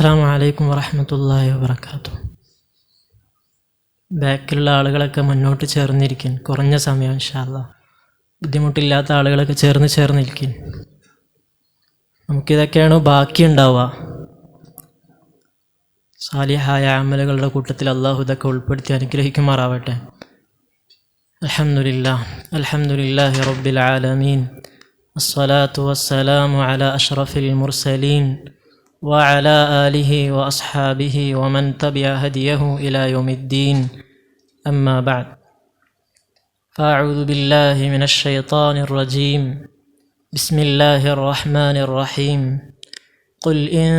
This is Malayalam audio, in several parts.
അസ്സലാമു അലൈക്കും വറഹ്മത്തുള്ളാഹി വബറകാതുഹു. ബാക്കിലുള്ള ആളുകളൊക്കെ മുന്നോട്ട് ചേർന്നിരിക്കും. കുറഞ്ഞ സമയം ഇൻഷാ അല്ലാഹ്. ബുദ്ധിമുട്ടില്ലാത്ത ആളുകളൊക്കെ ചേർന്നിരിക്കും. നമുക്കിതൊക്കെയാണ് ബാക്കിയുണ്ടാവുക. സാലിഹായ അമലുകളുടെ കൂട്ടത്തിൽ അള്ളാഹു ഇതൊക്കെ ഉൾപ്പെടുത്തി അനുഗ്രഹിക്കുമാറാവട്ടെ. അൽഹംദുലില്ലാഹി റബ്ബിൽ ആലമീൻ. അസ്സലാത്തു വസ്സലാമു അലാ അഷ്റഫിൽ മുർസലീൻ وعلى آله وأصحابه ومن تبع هديه إلى يوم الدين. أما بعد، فأعوذ بالله من الشيطان الرجيم. بسم الله الرحمن الرحيم. قل إن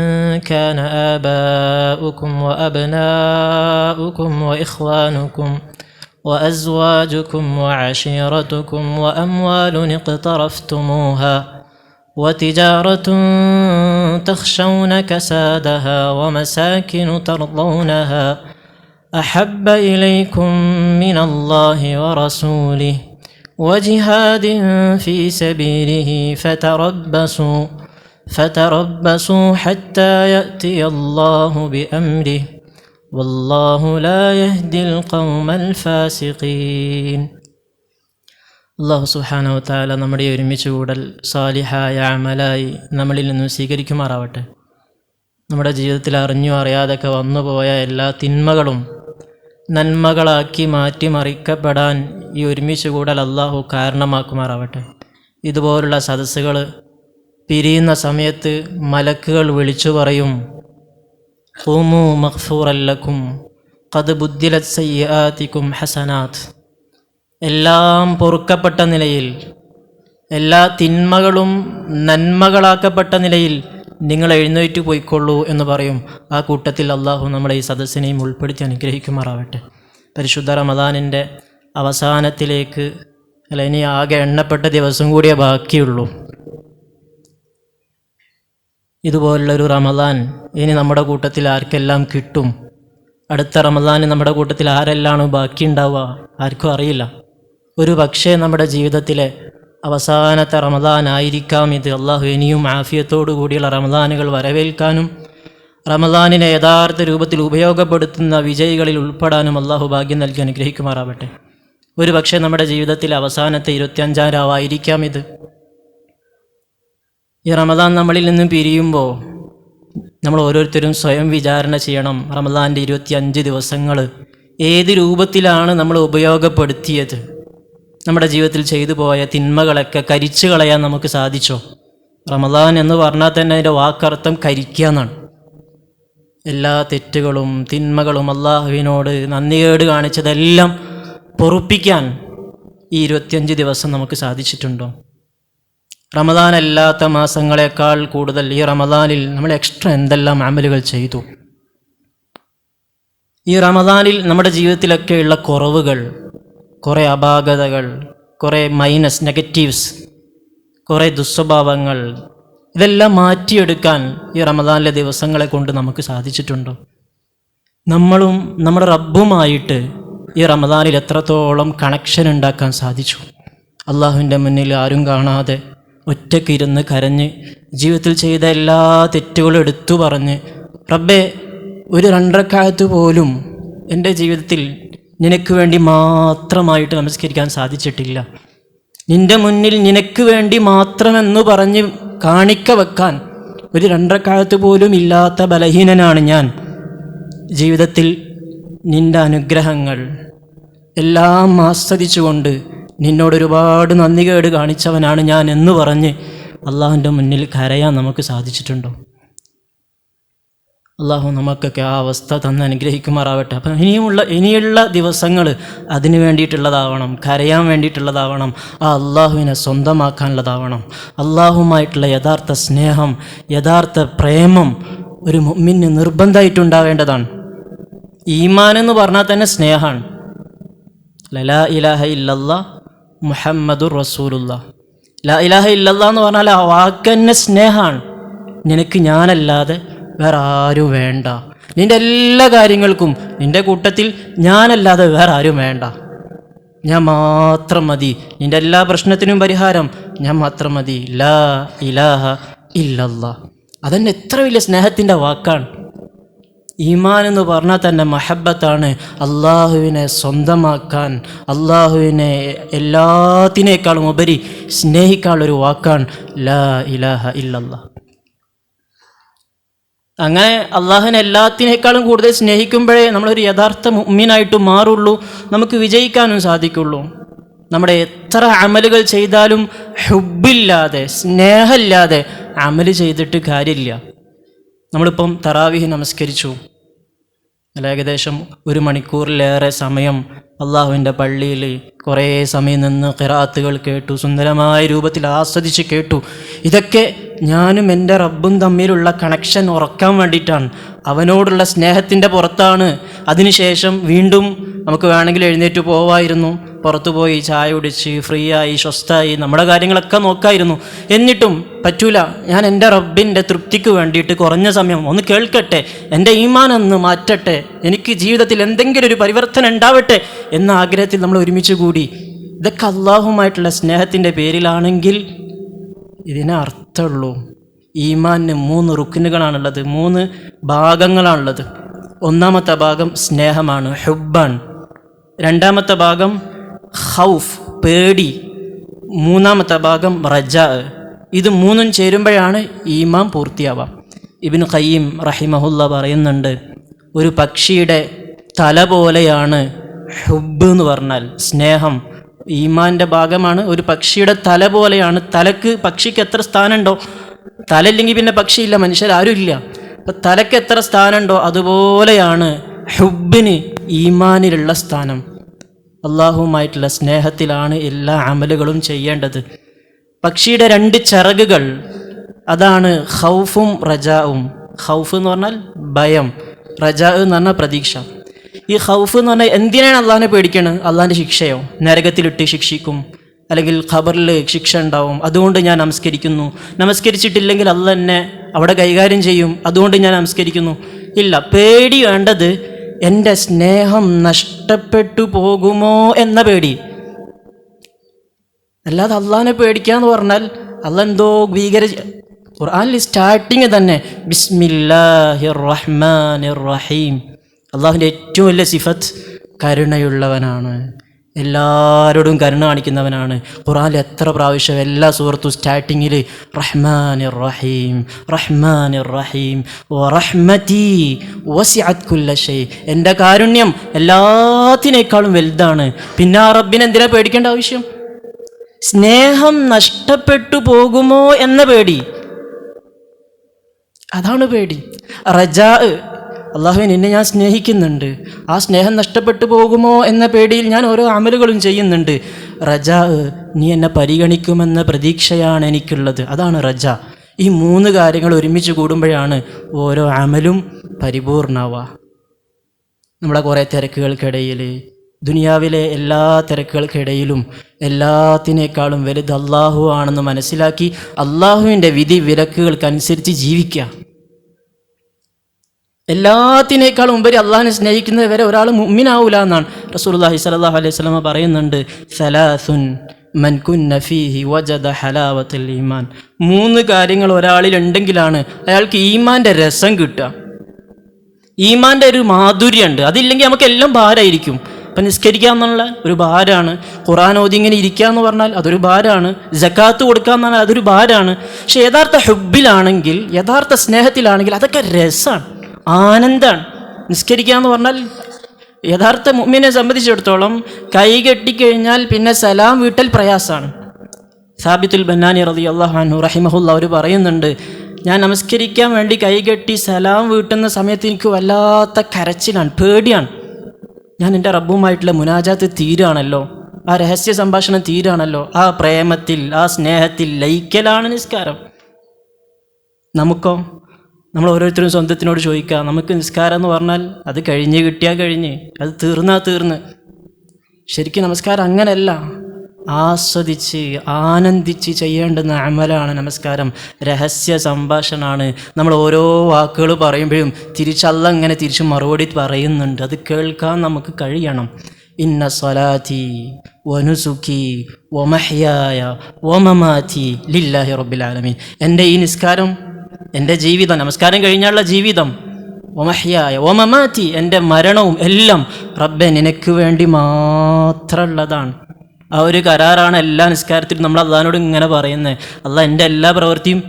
كان آباؤكم وأبناؤكم وإخوانكم وأزواجكم وعشيرتكم وأموال اقترفتموها وتجارة تخشون كسادها ومساكن ترضونها أحب إليكم من الله ورسوله وجهاد في سبيله فتربصوا حتى يأتي الله بأمره والله لا يهدي القوم الفاسقين. അല്ലാഹു സുബ്ഹാനഹു വ തആല നമ്മുടെ ഒരുമിച്ച് കൂടൽ സാലിഹായ അമലായി നമ്മളിൽ നിന്നും സ്വീകരിക്കുമാറാവട്ടെ. നമ്മുടെ ജീവിതത്തിൽ അറിഞ്ഞോ അറിയാതൊക്കെ വന്നുപോയ എല്ലാ തിന്മകളും നന്മകളാക്കി മാറ്റിമറിക്കപ്പെടാൻ ഈ ഒരുമിച്ച് കൂടൽ അല്ലാഹു കാരണമാക്കുമാറാവട്ടെ. ഇതുപോലുള്ള സദസ്സുകൾ പിരിയുന്ന സമയത്ത് മലക്കുകൾ വിളിച്ചു പറയും, ഖൂമു മഗ്ഫൂറൻ ലക്കും ഖദ് ബുദ്ദിലത് സയ്യിആതികും ഹസനാത്ത്. എല്ലാം പൊറുക്കപ്പെട്ട നിലയിൽ, എല്ലാ തിന്മകളും നന്മകളാക്കപ്പെട്ട നിലയിൽ നിങ്ങൾ എഴുന്നേറ്റ് പോയിക്കൊള്ളൂ എന്ന് പറയും. ആ കൂട്ടത്തിൽ അള്ളാഹു നമ്മുടെ ഈ സദസ്സിനെയും ഉൾപ്പെടുത്തി അനുഗ്രഹിക്കുമാറാവട്ടെ. പരിശുദ്ധ റമദാനിൻ്റെ അവസാനത്തിലേക്ക് ഇനി ആകെ എണ്ണപ്പെട്ട ദിവസം കൂടിയേ ബാക്കിയുള്ളൂ. ഇതുപോലുള്ളൊരു റമദാൻ ഇനി നമ്മുടെ കൂട്ടത്തിൽ ആർക്കെല്ലാം കിട്ടും? അടുത്ത റമദാന് നമ്മുടെ കൂട്ടത്തിൽ ആരെല്ലാം ബാക്കിയുണ്ടാവുക ആർക്കും അറിയില്ല. ഒരു പക്ഷേ നമ്മുടെ ജീവിതത്തിലെ അവസാനത്തെ റമദാൻ ആയിരിക്കാം ഇത്. അള്ളാഹു ഇനിയും ആഫിയത്തോടു കൂടിയുള്ള റമദാനുകൾ വരവേൽക്കാനും റമദാനിനെ യഥാർത്ഥ രൂപത്തിൽ ഉപയോഗപ്പെടുത്തുന്ന വിജയികളിൽ ഉൾപ്പെടാനും അള്ളാഹു ഭാഗ്യം നൽകി അനുഗ്രഹിക്കുമാറാവട്ടെ. ഒരു പക്ഷേ നമ്മുടെ ജീവിതത്തിലെ അവസാനത്തെ 25-ാം രാവായിരിക്കാം ഇത്. ഈ റമദാൻ നമ്മളിൽ നിന്നും പിരിയുമ്പോൾ നമ്മൾ ഓരോരുത്തരും സ്വയം വിചാരണ ചെയ്യണം. റമദാൻ്റെ 25 ദിവസങ്ങൾ ഏത് രൂപത്തിലാണ് നമ്മൾ ഉപയോഗപ്പെടുത്തിയത്? നമ്മുടെ ജീവിതത്തിൽ ചെയ്തു പോയ തിന്മകളൊക്കെ കരിച്ചു കളയാൻ നമുക്ക് സാധിച്ചോ? റമദാൻ എന്ന് പറഞ്ഞാൽ തന്നെ അതിൻ്റെ വാക്കർത്ഥം കരിക്കുക എന്നാണ്. എല്ലാ തെറ്റുകളും തിന്മകളും അള്ളാഹുവിനോട് നന്ദികേട് കാണിച്ചതെല്ലാം പൊറുപ്പിക്കാൻ ഈ 25 ദിവസം നമുക്ക് സാധിച്ചിട്ടുണ്ടോ? റമദാൻ അല്ലാത്ത മാസങ്ങളെക്കാൾ കൂടുതൽ ഈ റമദാനിൽ നമ്മൾ എക്സ്ട്രാ എന്തെല്ലാം അമലുകൾ ചെയ്തു? ഈ റമദാനിൽ നമ്മുടെ ജീവിതത്തിലൊക്കെയുള്ള കുറവുകൾ, കുറേ അപാകതകൾ, കുറേ നെഗറ്റീവ്സ്, കുറേ ദുസ്വഭാവങ്ങൾ, ഇതെല്ലാം മാറ്റിയെടുക്കാൻ ഈ റമദാനിലെ ദിവസങ്ങളെ കൊണ്ട് നമുക്ക് സാധിച്ചിട്ടുണ്ടോ? നമ്മളും നമ്മുടെ റബ്ബുമായിട്ട് ഈ റമദാനിൽ എത്രത്തോളം കണക്ഷൻ ഉണ്ടാക്കാൻ സാധിച്ചു? അള്ളാഹുവിൻ്റെ മുന്നിൽ ആരും കാണാതെ ഒറ്റയ്ക്കിരുന്ന് കരഞ്ഞ് ജീവിതത്തിൽ ചെയ്ത എല്ലാ തെറ്റുകളും എടുത്തു പറഞ്ഞ്, റബ്ബേ, ഒരു 2 റക്അത്ത് പോലും എൻ്റെ ജീവിതത്തിൽ നിനക്ക് വേണ്ടി മാത്രമായിട്ട് നമസ്കരിക്കാൻ സാധിച്ചിട്ടില്ല. നിൻ്റെ മുന്നിൽ നിനക്ക് വേണ്ടി മാത്രമെന്ന് പറഞ്ഞ് കാണിക്ക വെക്കാൻ ഒരു 2 റക്അത്ത് പോലും ഇല്ലാത്ത ബലഹീനനാണ് ഞാൻ. ജീവിതത്തിൽ നിൻ്റെ അനുഗ്രഹങ്ങൾ എല്ലാം ആസ്വദിച്ചുകൊണ്ട് നിന്നോടൊരുപാട് നന്ദികേട് കാണിച്ചവനാണ് ഞാൻ എന്ന് പറഞ്ഞ് അള്ളാഹുവിൻ്റെ മുന്നിൽ കരയാൻ നമുക്ക് സാധിച്ചിട്ടുണ്ടോ? അള്ളാഹു നമുക്കൊക്കെ ആ അവസ്ഥ തന്ന് അനുഗ്രഹിക്കുമാറാവട്ടെ. അപ്പം ഇനിയുള്ള ദിവസങ്ങൾ അതിന് വേണ്ടിയിട്ടുള്ളതാവണം, കരയാൻ വേണ്ടിയിട്ടുള്ളതാവണം, ആ അള്ളാഹുവിനെ സ്വന്തമാക്കാനുള്ളതാവണം. അള്ളാഹുമായിട്ടുള്ള യഥാർത്ഥ സ്നേഹം, യഥാർത്ഥ പ്രേമം ഒരു മുഅ്മിന് നിർബന്ധമായിട്ടുണ്ടാവേണ്ടതാണ്. ഈമാൻ എന്ന് പറഞ്ഞാൽ തന്നെ സ്നേഹമാണ്. ലാ ഇലാഹ ഇല്ലല്ലാഹ് മുഹമ്മദുർ റസൂലുള്ളാഹ്. ലാ ഇലാഹ ഇല്ലല്ലാഹ് എന്ന് പറഞ്ഞാൽ ആ വാക്ക് തന്നെ സ്നേഹമാണ്. നിനക്ക് ഞാനല്ലാതെ വേറെ ആരും വേണ്ട. നിൻ്റെ എല്ലാ കാര്യങ്ങൾക്കും നിൻ്റെ കൂട്ടത്തിൽ ഞാനല്ലാതെ വേറെ ആരും വേണ്ട. ഞാൻ മാത്രം മതി. നിൻ്റെ എല്ലാ പ്രശ്നത്തിനും പരിഹാരം ഞാൻ മാത്രം മതി. ലാ ഇലാഹ ഇല്ലല്ലാഹ്. അതന്നെ എത്ര വലിയ സ്നേഹത്തിൻ്റെ വാക്കാണ്. ഈമാൻ എന്ന് പറഞ്ഞാൽ തന്നെ മഹബത്താണ്. അള്ളാഹുവിനെ സ്വന്തമാക്കാൻ, അള്ളാഹുവിനെ എല്ലാത്തിനേക്കാളും ഉപരി സ്നേഹിക്കാനുള്ളൊരു വാക്കാണ് ലാ ഇലാഹ ഇല്ലല്ലാഹ്. അങ്ങനെ അള്ളാഹുവിനെ എല്ലാത്തിനേക്കാളും കൂടുതൽ സ്നേഹിക്കുമ്പോഴേ നമ്മളൊരു യഥാർത്ഥ മുഅ്മിനായിട്ട് മാറുള്ളൂ, നമുക്ക് വിജയിക്കാനും സാധിക്കുള്ളൂ. നമ്മുടെ എത്ര അമലുകൾ ചെയ്താലും ഹുബില്ലാതെ, സ്നേഹമില്ലാതെ അമല് ചെയ്തിട്ട് കാര്യമില്ല. നമ്മളിപ്പം തറാവീഹ് നമസ്കരിച്ചു, ഏകദേശം 1 മണിക്കൂറിലേറെ സമയം അള്ളാഹുവിൻ്റെ പള്ളിയിൽ കുറേ സമയം നിന്ന് ഖിറാഅത്തുകൾ കേട്ടു, സുന്ദരമായ രൂപത്തിൽ ആസ്വദിച്ച് കേട്ടു. ഇതൊക്കെ ഞാനും എൻ്റെ റബ്ബും തമ്മിലുള്ള കണക്ഷൻ ഉറക്കാൻ വേണ്ടിയിട്ടാണ്, അവനോടുള്ള സ്നേഹത്തിൻ്റെ പുറത്താണ്. അതിനുശേഷം വീണ്ടും നമുക്ക് വേണമെങ്കിൽ എഴുന്നേറ്റ് പോവായിരുന്നു, പുറത്തു പോയി ചായ കുടിച്ച് ഫ്രീ ആയി സ്വസ്ഥായി നമ്മുടെ കാര്യങ്ങളൊക്കെ നോക്കായിരുന്നു. എന്നിട്ടും പറ്റൂല, ഞാൻ എൻ്റെ റബ്ബിൻ്റെ തൃപ്തിക്ക് വേണ്ടിയിട്ട് കുറഞ്ഞ സമയം ഒന്ന് കേൾക്കട്ടെ, എൻ്റെ ഈമാൻ ഒന്ന് മാറ്റട്ടെ, എനിക്ക് ജീവിതത്തിൽ എന്തെങ്കിലും ഒരു പരിവർത്തനം ഉണ്ടാവട്ടെ എന്ന ആഗ്രഹത്തിൽ നമ്മൾ ഒരുമിച്ച് കൂടി. ഇതൊക്കെ അള്ളാഹുമായിട്ടുള്ള സ്നേഹത്തിൻ്റെ പേരിലാണെങ്കിൽ ഇതിനെ അർത്ഥമുള്ളൂ. ഈമാനിന് 3 റുക്നുകളാണുള്ളത്, 3 ഭാഗങ്ങളാണുള്ളത്. ഒന്നാമത്തെ ഭാഗം സ്നേഹമാണ്, ഹുബ്ബാണ്. രണ്ടാമത്തെ ഭാഗം ഖൗഫ്, പേടി. മൂന്നാമത്തെ ഭാഗം റജാ. ഇത് 3ഉം ചേരുമ്പോഴാണ് ഈമാൻ പൂർത്തിയാവാം. ഇബ്നു ഖയ്യിം റഹിമഹുല്ല പറയുന്നുണ്ട്, ഒരു പക്ഷിയുടെ തല പോലെയാണ് ഹുബ്ബ് എന്ന് പറഞ്ഞാൽ സ്നേഹം. ഈമാൻ്റെ ഭാഗമാണ്. ഒരു പക്ഷിയുടെ തല പോലെയാണ്. പക്ഷിക്ക് എത്ര സ്ഥാനമുണ്ടോ, തല ഇല്ലെങ്കിൽ പിന്നെ പക്ഷിയില്ല, മനുഷ്യരാരും ഇല്ല. അപ്പം തലയ്ക്ക് എത്ര സ്ഥാനമുണ്ടോ അതുപോലെയാണ് ഹുബ്ബിന്, ഈമാനിലുള്ള സ്ഥാനം. അള്ളാഹുവുമായിട്ടുള്ള സ്നേഹത്തിലാണ് എല്ലാ അമലുകളും ചെയ്യേണ്ടത്. പക്ഷിയുടെ 2 ചിറകുകൾ, അതാണ് ഖൗഫും റജാവും. ഖൗഫ് എന്ന് പറഞ്ഞാൽ ഭയം, റജാ എന്ന് പറഞ്ഞാൽ പ്രതീക്ഷ. ഈ ഖൗഫ് എന്ന് പറഞ്ഞാൽ എന്തിനാണ് അള്ളാഹിനെ പേടിക്കണത്? അള്ളാഹിൻ്റെ ശിക്ഷയോ? നരകത്തിലിട്ട് ശിക്ഷിക്കും, അല്ലെങ്കിൽ ഖബറിൽ ശിക്ഷ ഉണ്ടാവും, അതുകൊണ്ട് ഞാൻ നമസ്കരിക്കുന്നു. നമസ്കരിച്ചിട്ടില്ലെങ്കിൽ അള്ളാഹ് എന്നെ അവിടെ കൈകാര്യം ചെയ്യും, അതുകൊണ്ട് ഞാൻ നമസ്കരിക്കുന്നു. ഇല്ല, പേടി വേണ്ടത് എൻ്റെ സ്നേഹം നഷ്ടപ്പെട്ടു പോകുമോ എന്ന പേടി. അല്ലാതെ അള്ളാഹിനെ പേടിക്കുക എന്ന് പറഞ്ഞാൽ അള്ളാഹ് എന്തോ ഖുർആനിൽ സ്റ്റാർട്ടിങ് തന്നെ ബിസ്മില്ലാഹിർ റഹ്മാനിർ റഹീം. അള്ളാഹുവിൻ്റെ ഏറ്റവും വലിയ സിഫത്ത് കരുണയുള്ളവനാണ്, എല്ലാവരോടും കരുണ കാണിക്കുന്നവനാണ്. ഖുർആനിൽ എത്ര പ്രാവശ്യം എല്ലാ സൂറത്തും സ്റ്റാർട്ടിങ്ങിൽ റഹ്മാനിർ റഹീം, റഹ്മാനിർ റഹീം, വറഹ്മതി വസിഅത് കുല്ല ഷൈ, എൻ്റെ കാരുണ്യം എല്ലാത്തിനേക്കാളും വലുതാണ്. പിന്നെ ആ റബ്ബിനെ എന്തിനാ പേടിക്കേണ്ട ആവശ്യം? സ്നേഹം നഷ്ടപ്പെട്ടു പോകുമോ എന്ന പേടി, അതാണ് പേടി. റജാ, അള്ളാഹുവേ നിന്നെ ഞാൻ സ്നേഹിക്കുന്നുണ്ട്, ആ സ്നേഹം നഷ്ടപ്പെട്ടു പോകുമോ എന്ന പേടിയിൽ ഞാൻ ഓരോ അമലുകളും ചെയ്യുന്നുണ്ട്. റജാ, നീ എന്നെ പരിഗണിക്കുമെന്ന പ്രതീക്ഷയാണ് എനിക്കുള്ളത്, അതാണ് റജാ. ഈ 3 കാര്യങ്ങൾ ഒരുമിച്ച് കൂടുമ്പോഴാണ് ഓരോ അമലും പരിപൂർണാവുക. നമ്മളെ കുറേ തിരക്കുകൾക്കിടയിൽ, ദുനിയാവിലെ എല്ലാ തിരക്കുകൾക്കിടയിലും എല്ലാത്തിനേക്കാളും വലുത് അള്ളാഹു ആണെന്ന് മനസ്സിലാക്കി അള്ളാഹുവിൻ്റെ വിധി വിലക്കുകൾക്കനുസരിച്ച് ജീവിക്കുക. എല്ലാത്തിനേക്കാളും ഉപരി അള്ളാഹിനെ സ്നേഹിക്കുന്നത് വരെ ഒരാൾ മുഅ്മിനാവൂല എന്നാണ് റസൂലുള്ളാഹി സ്വല്ലല്ലാഹു അലൈഹി വസല്ലം പറയുന്നുണ്ട്. സലാസുൻ മൻ കുന്ന ഫീഹി വജദ ഹലാവത്തുൽ ഈമാൻ. 3 കാര്യങ്ങൾ ഒരാളിൽ ഉണ്ടെങ്കിലാണ് അയാൾക്ക് ഈമാൻ്റെ രസം കിട്ടുക, ഈമാൻ്റെ ഒരു മാധുര്യമുണ്ട്. അതില്ലെങ്കിൽ നമുക്ക് എല്ലാം ഭാരമായിരിക്കും. ഇപ്പം നിസ്കരിക്കുക എന്നുള്ള ഒരു ഭാരമാണ്, ഖുർആൻ ഓതി ഇങ്ങനെ ഇരിക്കുക എന്ന് പറഞ്ഞാൽ അതൊരു ഭാരമാണ്, സക്കാത്ത് കൊടുക്കുക എന്ന് പറഞ്ഞാൽ അതൊരു ഭാരമാണ്. പക്ഷെ യഥാർത്ഥ ഹുബ്ബിലാണെങ്കിൽ, യഥാർത്ഥ സ്നേഹത്തിലാണെങ്കിൽ അതൊക്കെ രസമാണ്, ആനന്ദമാണ്. നിസ്കരിക്കുക എന്ന് പറഞ്ഞാൽ യഥാർത്ഥ മുഅ്മിനെ സംബന്ധിച്ചിടത്തോളം കൈ കെട്ടിക്കഴിഞ്ഞാൽ പിന്നെ സലാം വീട്ടൽ പ്രയാസമാണ്. സാബിത്തുൽ ബന്നാനി റളിയല്ലാഹു അൻഹു റഹിമഹുല്ല അവർ പറയുന്നുണ്ട്, ഞാൻ നമസ്കരിക്കാൻ വേണ്ടി കൈ കെട്ടി സലാം വീട്ടുന്ന സമയത്ത് എനിക്ക് വല്ലാത്ത കരച്ചിലാണ്, പേടിയാണ്. ഞാൻ എൻ്റെ റബ്ബുമായിട്ടുള്ള മുനാജാത്ത് തീരാണല്ലോ, ആ രഹസ്യ സംഭാഷണം തീരാണല്ലോ, ആ പ്രേമത്തിൽ, ആ സ്നേഹത്തിൽ ലയിക്കലാണ് നിസ്കാരം. നമുക്കോ? നമ്മൾ ഓരോരുത്തരും സ്വന്തത്തിനോട് ചോദിക്കുക, നമുക്ക് നിസ്കാരം എന്ന് പറഞ്ഞാൽ അത് കഴിഞ്ഞ് കിട്ടിയാൽ കഴിഞ്ഞ്, അത് തീർന്ന്. ശരിക്കും നമസ്കാരം അങ്ങനെയല്ല, ആസ്വദിച്ച് ആനന്ദിച്ച് ചെയ്യേണ്ടുന്ന അമലാണ് നമസ്കാരം. രഹസ്യ സംഭാഷണമാണ്. നമ്മൾ ഓരോ വാക്കുകൾ പറയുമ്പോഴും അല്ലാഹ് ഇങ്ങനെ തിരിച്ച് മറുപടി പറയുന്നുണ്ട്, അത് കേൾക്കാൻ നമുക്ക് കഴിയണം. ഇന്ന സ്വലാത്തി വനുസുക്കി വമഹ്യായ വമമാതി ലില്ലാഹി റബ്ബിൽ ആലമീൻ. എൻ്റെ ഈ നിസ്കാരം, എൻ്റെ ജീവിതം, നമസ്കാരം കഴിഞ്ഞുള്ള ജീവിതം, വമഹ്യായ വമമാതി, എൻ്റെ മരണവും എല്ലാം റബ്ബെ നിനക്ക് വേണ്ടി മാത്രമുള്ളതാണ്. ആ ഒരു കരാറാണ് എല്ലാ നിസ്കാരത്തിലും നമ്മൾ അള്ളാഹിനോട് ഇങ്ങനെ പറയുന്നത്. അള്ളാഹ് എൻ്റെ എല്ലാ പ്രവൃത്തിയും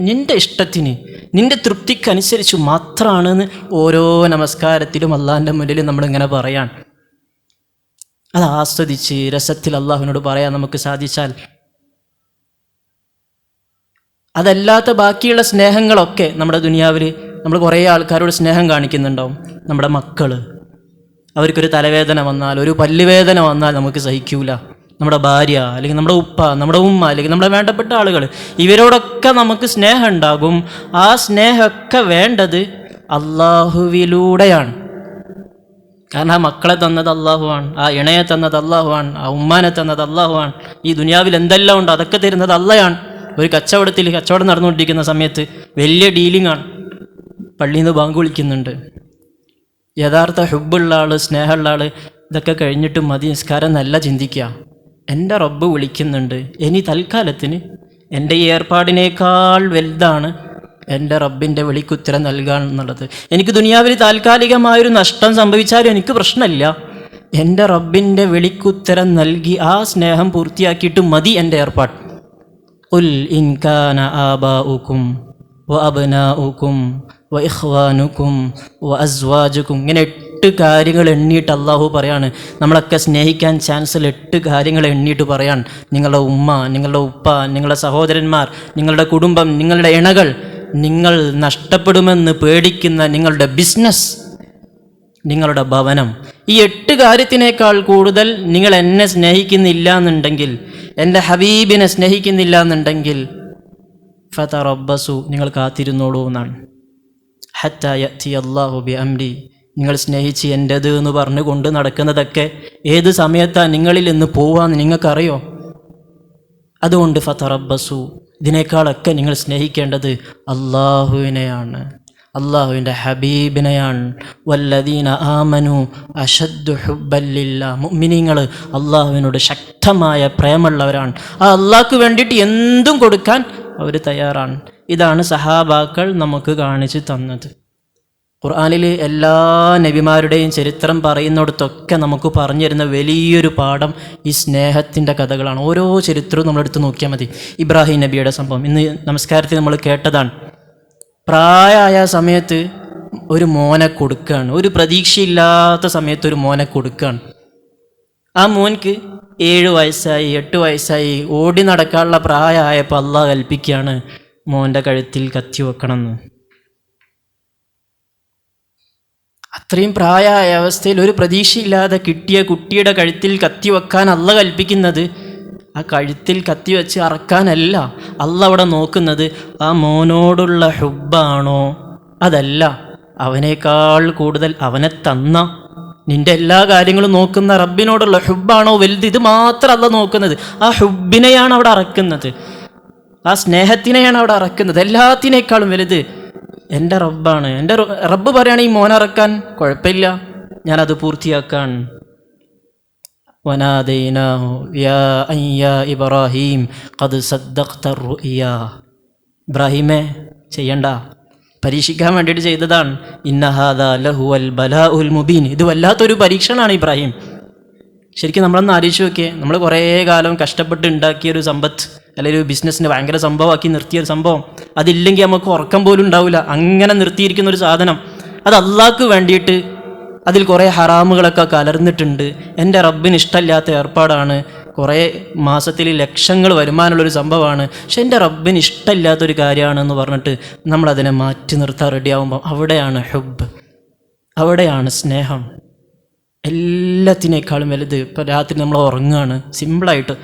നിൻ്റെ ഇഷ്ടത്തിന്, നിൻ്റെ തൃപ്തിക്കനുസരിച്ച് മാത്രമാണെന്ന് ഓരോ നമസ്കാരത്തിലും അള്ളാഹിൻ്റെ മുന്നിൽ നമ്മളിങ്ങനെ പറയാൻ. അത് ആസ്വദിച്ച് രസത്തിൽ അള്ളാഹുവിനോട് പറയാൻ നമുക്ക് സാധിച്ചാൽ, അതല്ലാത്ത ബാക്കിയുള്ള സ്നേഹങ്ങളൊക്കെ നമ്മുടെ ദുനിയാവിൽ നമ്മൾ കുറേ ആൾക്കാരോട് സ്നേഹം കാണിക്കുന്നുണ്ടാവും. നമ്മുടെ മക്കൾ, അവർക്കൊരു തലവേദന വന്നാൽ, ഒരു പല്ലുവേദന വന്നാൽ നമുക്ക് സഹിക്കൂല. നമ്മുടെ ഭാര്യ, അല്ലെങ്കിൽ നമ്മുടെ ഉപ്പ, നമ്മുടെ ഉമ്മ, അല്ലെങ്കിൽ നമ്മുടെ വേണ്ടപ്പെട്ട ആളുകൾ, ഇവരോടൊക്കെ നമുക്ക് സ്നേഹം ഉണ്ടാകും. ആ സ്നേഹമൊക്കെ വേണ്ടത് അള്ളാഹുവിലൂടെയാണ്. കാരണം ആ മക്കളെ തന്നത് അള്ളാഹുവാണ്, ആ ഇണയെ തന്നത് അള്ളാഹുവാണ്, ആ ഉമ്മാനെ തന്നത് അള്ളാഹുവാണ്. ഈ ദുനിയാവിൽ എന്തെല്ലാം ഉണ്ടോ അതൊക്കെ തരുന്നത് അള്ളയാണ്. ഒരു കച്ചവടം നടന്നുകൊണ്ടിരിക്കുന്ന സമയത്ത് വലിയ ഡീലിങ്ങാണ്, പള്ളിയിൽ നിന്ന് ബാങ്ക് വിളിക്കുന്നുണ്ട്. യഥാർത്ഥ ഹുബ്ബുള്ള ആൾ, സ്നേഹമുള്ള ആൾ ഇതൊക്കെ കഴിഞ്ഞിട്ട് മതി നിസ്കാരം നല്ല ചിന്തിക്കുക. എൻ്റെ റബ്ബ് വിളിക്കുന്നുണ്ട്, ഇനി തൽക്കാലത്തിന് എൻ്റെ ഈ ഏർപ്പാടിനേക്കാൾ വലുതാണ് എൻ്റെ റബ്ബിൻ്റെ വിളിക്കുത്തരം നൽകുക എന്നുള്ളത്. എനിക്ക് ദുനിയാവിൽ താൽക്കാലികമായൊരു നഷ്ടം സംഭവിച്ചാലും എനിക്ക് പ്രശ്നമില്ല. എൻ്റെ റബ്ബിൻ്റെ വിളിക്കുത്തരം നൽകി ആ സ്നേഹം പൂർത്തിയാക്കിയിട്ട് മതി എൻ്റെ ഏർപ്പാട്. ഖുൽ ഇൻ കാന ആബാഉകും വഅബ്നാഉകും വഇഖ്വാനുകും വഅസ്വാജുകും, ഇങ്ങനെ 8 കാര്യങ്ങൾ എണ്ണിയിട്ട് അള്ളാഹു പറയാണ്. നമ്മളൊക്കെ സ്നേഹിക്കാൻ ചാൻസിൽ 8 കാര്യങ്ങൾ എണ്ണിയിട്ട് പറയാൻ. നിങ്ങളുടെ ഉമ്മ, നിങ്ങളുടെ ഉപ്പ, നിങ്ങളുടെ സഹോദരന്മാർ, നിങ്ങളുടെ കുടുംബം, നിങ്ങളുടെ ഇണകൾ, നിങ്ങൾ നഷ്ടപ്പെടുമെന്ന് പേടിക്കുന്ന നിങ്ങളുടെ ബിസിനസ്, നിങ്ങളുടെ ഭവനം, ഈ 8 കാര്യത്തിനേക്കാൾ കൂടുതൽ നിങ്ങൾ എന്നെ സ്നേഹിക്കുന്നില്ല എന്നുണ്ടെങ്കിൽ, എൻ്റെ ഹബീബിനെ സ്നേഹിക്കുന്നില്ല എന്നുണ്ടെങ്കിൽ ഫതറബ്ബസു, നിങ്ങൾ കാത്തിരുന്നോളൂ എന്നാണ്. ഹത്താ യഅതി അല്ലാഹു ബി അംരി, നിങ്ങൾ സ്നേഹിച്ച് എൻ്റേത് എന്ന് പറഞ്ഞു കൊണ്ട് നടക്കുന്നതൊക്കെ ഏത് സമയത്താണ് നിങ്ങളിൽ നിന്ന് പോവാന്ന് നിങ്ങൾക്കറിയോ? അതുകൊണ്ട് ഫതറബ്ബസു, ഇതിനേക്കാളൊക്കെ നിങ്ങൾ സ്നേഹിക്കേണ്ടത് അള്ളാഹുവിനെയാണ്, അള്ളാഹുവിൻ്റെ ഹബീബിനെയാണ്. വല്ലദീന ആമനു അശദ്ദു ഹുബ്ബൻ ലില്ലാഹ്, മുഅ്മിനീങ്ങൾ അള്ളാഹുവിനോട് ശക്തമായ പ്രേമമുള്ളവരാണ്. ആ അള്ളാഹ്ക്ക് വേണ്ടിയിട്ട് എന്തും കൊടുക്കാൻ അവർ തയ്യാറാണ്. ഇതാണ് സഹാബാക്കൾ നമുക്ക് കാണിച്ചു തന്നത്. ഖുർആനിൽ എല്ലാ നബിമാരുടെയും ചരിത്രം പറയുന്നിടത്തൊക്കെ നമുക്ക് പറഞ്ഞു തരുന്ന വലിയൊരു പാഠം ഈ സ്നേഹത്തിൻ്റെ കഥകളാണ്. ഓരോ ചരിത്രവും നമ്മളെടുത്ത് നോക്കിയാൽ മതി. ഇബ്രാഹിം നബിയുടെ സംഭവം ഇന്ന് നമസ്കാരത്തിൽ നമ്മൾ കേട്ടതാണ്. പ്രായമായ സമയത്ത് ഒരു മോനെ കൊടുക്കുകയാണ്, ഒരു പ്രതീക്ഷയില്ലാത്ത സമയത്ത് ഒരു മോനെ കൊടുക്കുകയാണ്. ആ മോൻക്ക് 7 വയസ്സായി 8 വയസ്സായി ഓടി നടക്കാനുള്ള പ്രായമായപ്പോൾ അള്ളാഹ് കൽപ്പിക്കുകയാണ് മോൻ്റെ കഴുത്തിൽ കത്തി വെക്കണമെന്ന്. അത്രയും പ്രായമായ അവസ്ഥയിൽ ഒരു പ്രതീക്ഷയില്ലാതെ കിട്ടിയ കുട്ടിയുടെ കഴുത്തിൽ കത്തി വെക്കാൻ അള്ളാഹ് കൽപ്പിക്കുന്നത് ആ കഴുത്തിൽ കത്തി വെച്ച് അറക്കാനല്ല. അള്ളാഹ് അവിടെ നോക്കുന്നത് ആ മോനോടുള്ള ഹുബ്ബാണോ, അതല്ല അവനേക്കാൾ കൂടുതൽ അവനെ തന്ന നിൻ്റെ എല്ലാ കാര്യങ്ങളും നോക്കുന്ന റബ്ബിനോടുള്ള ഹുബ്ബാണോ വലുത്, ഇത് മാത്രം അള്ളാഹ് നോക്കുന്നത്. ആ ഹുബ്ബിനെയാണ് അവിടെ അറക്കുന്നത്, ആ സ്നേഹത്തിനെയാണ് അവിടെ അറക്കുന്നത്. എല്ലാത്തിനേക്കാളും വലുത് എൻ്റെ റബ്ബാണ്. എൻ്റെ റബ്ബ് പറയുകയാണ് ഈ മോനറക്കാൻ കുഴപ്പമില്ല, ഞാനത് പൂർത്തിയാക്കാൻ. വനാദൈനാഹു യാ ഇബ്രാഹിം ഖദ് സദ്ദഖ്ത റുഇയാ, ഇബ്രാഹിമേ ചെയ്യണ്ട, പരീക്ഷിക്കാൻ വേണ്ടിയിട്ട് ചെയ്തതാണ്. ഇന്ന ഹാദാ ലഹുവൽ ബലാഉൽ മുബീൻ, ഇത് വല്ലാത്തൊരു പരീക്ഷണമാണ് ഇബ്രാഹിം. ശരിക്കും നമ്മളൊന്ന് ആലോചിച്ച് നോക്കിയേ, നമ്മൾ കുറേ കാലം കഷ്ടപ്പെട്ട് ഉണ്ടാക്കിയൊരു സമ്പത്ത് അല്ലെങ്കിൽ ഒരു ബിസിനസ്സിന് ഭയങ്കര സംഭവമാക്കി നിർത്തിയൊരു സംഭവം, അതില്ലെങ്കിൽ നമുക്ക് ഉറക്കം പോലും ഉണ്ടാവില്ല. അങ്ങനെ നിർത്തിയിരിക്കുന്ന ഒരു സാധനം, അത് അള്ളാഹ്ക്ക് വേണ്ടിയിട്ട് അതിൽ കുറേ ഹറാമുകളൊക്കെ കലർന്നിട്ടുണ്ട്. എൻ്റെ റബ്ബിന് ഇഷ്ടമില്ലാത്ത ഏർപ്പാടാണ്, കുറേ മാസത്തിൽ ലക്ഷങ്ങൾ വരുമാനമുള്ളൊരു സംഭവമാണ്, പക്ഷെ എൻ്റെ റബ്ബിന് ഇഷ്ടമില്ലാത്തൊരു കാര്യമാണെന്ന് പറഞ്ഞിട്ട് നമ്മളതിനെ മാറ്റി നിർത്താൻ റെഡിയാവുമ്പോൾ അവിടെയാണ് ഹുബ്ബ്, അവിടെയാണ് സ്നേഹം. എല്ലാത്തിനേക്കാളും വലുത്. ഇപ്പോൾ രാത്രി നമ്മൾ ഉറങ്ങുകയാണ്, സിമ്പിളായിട്ട്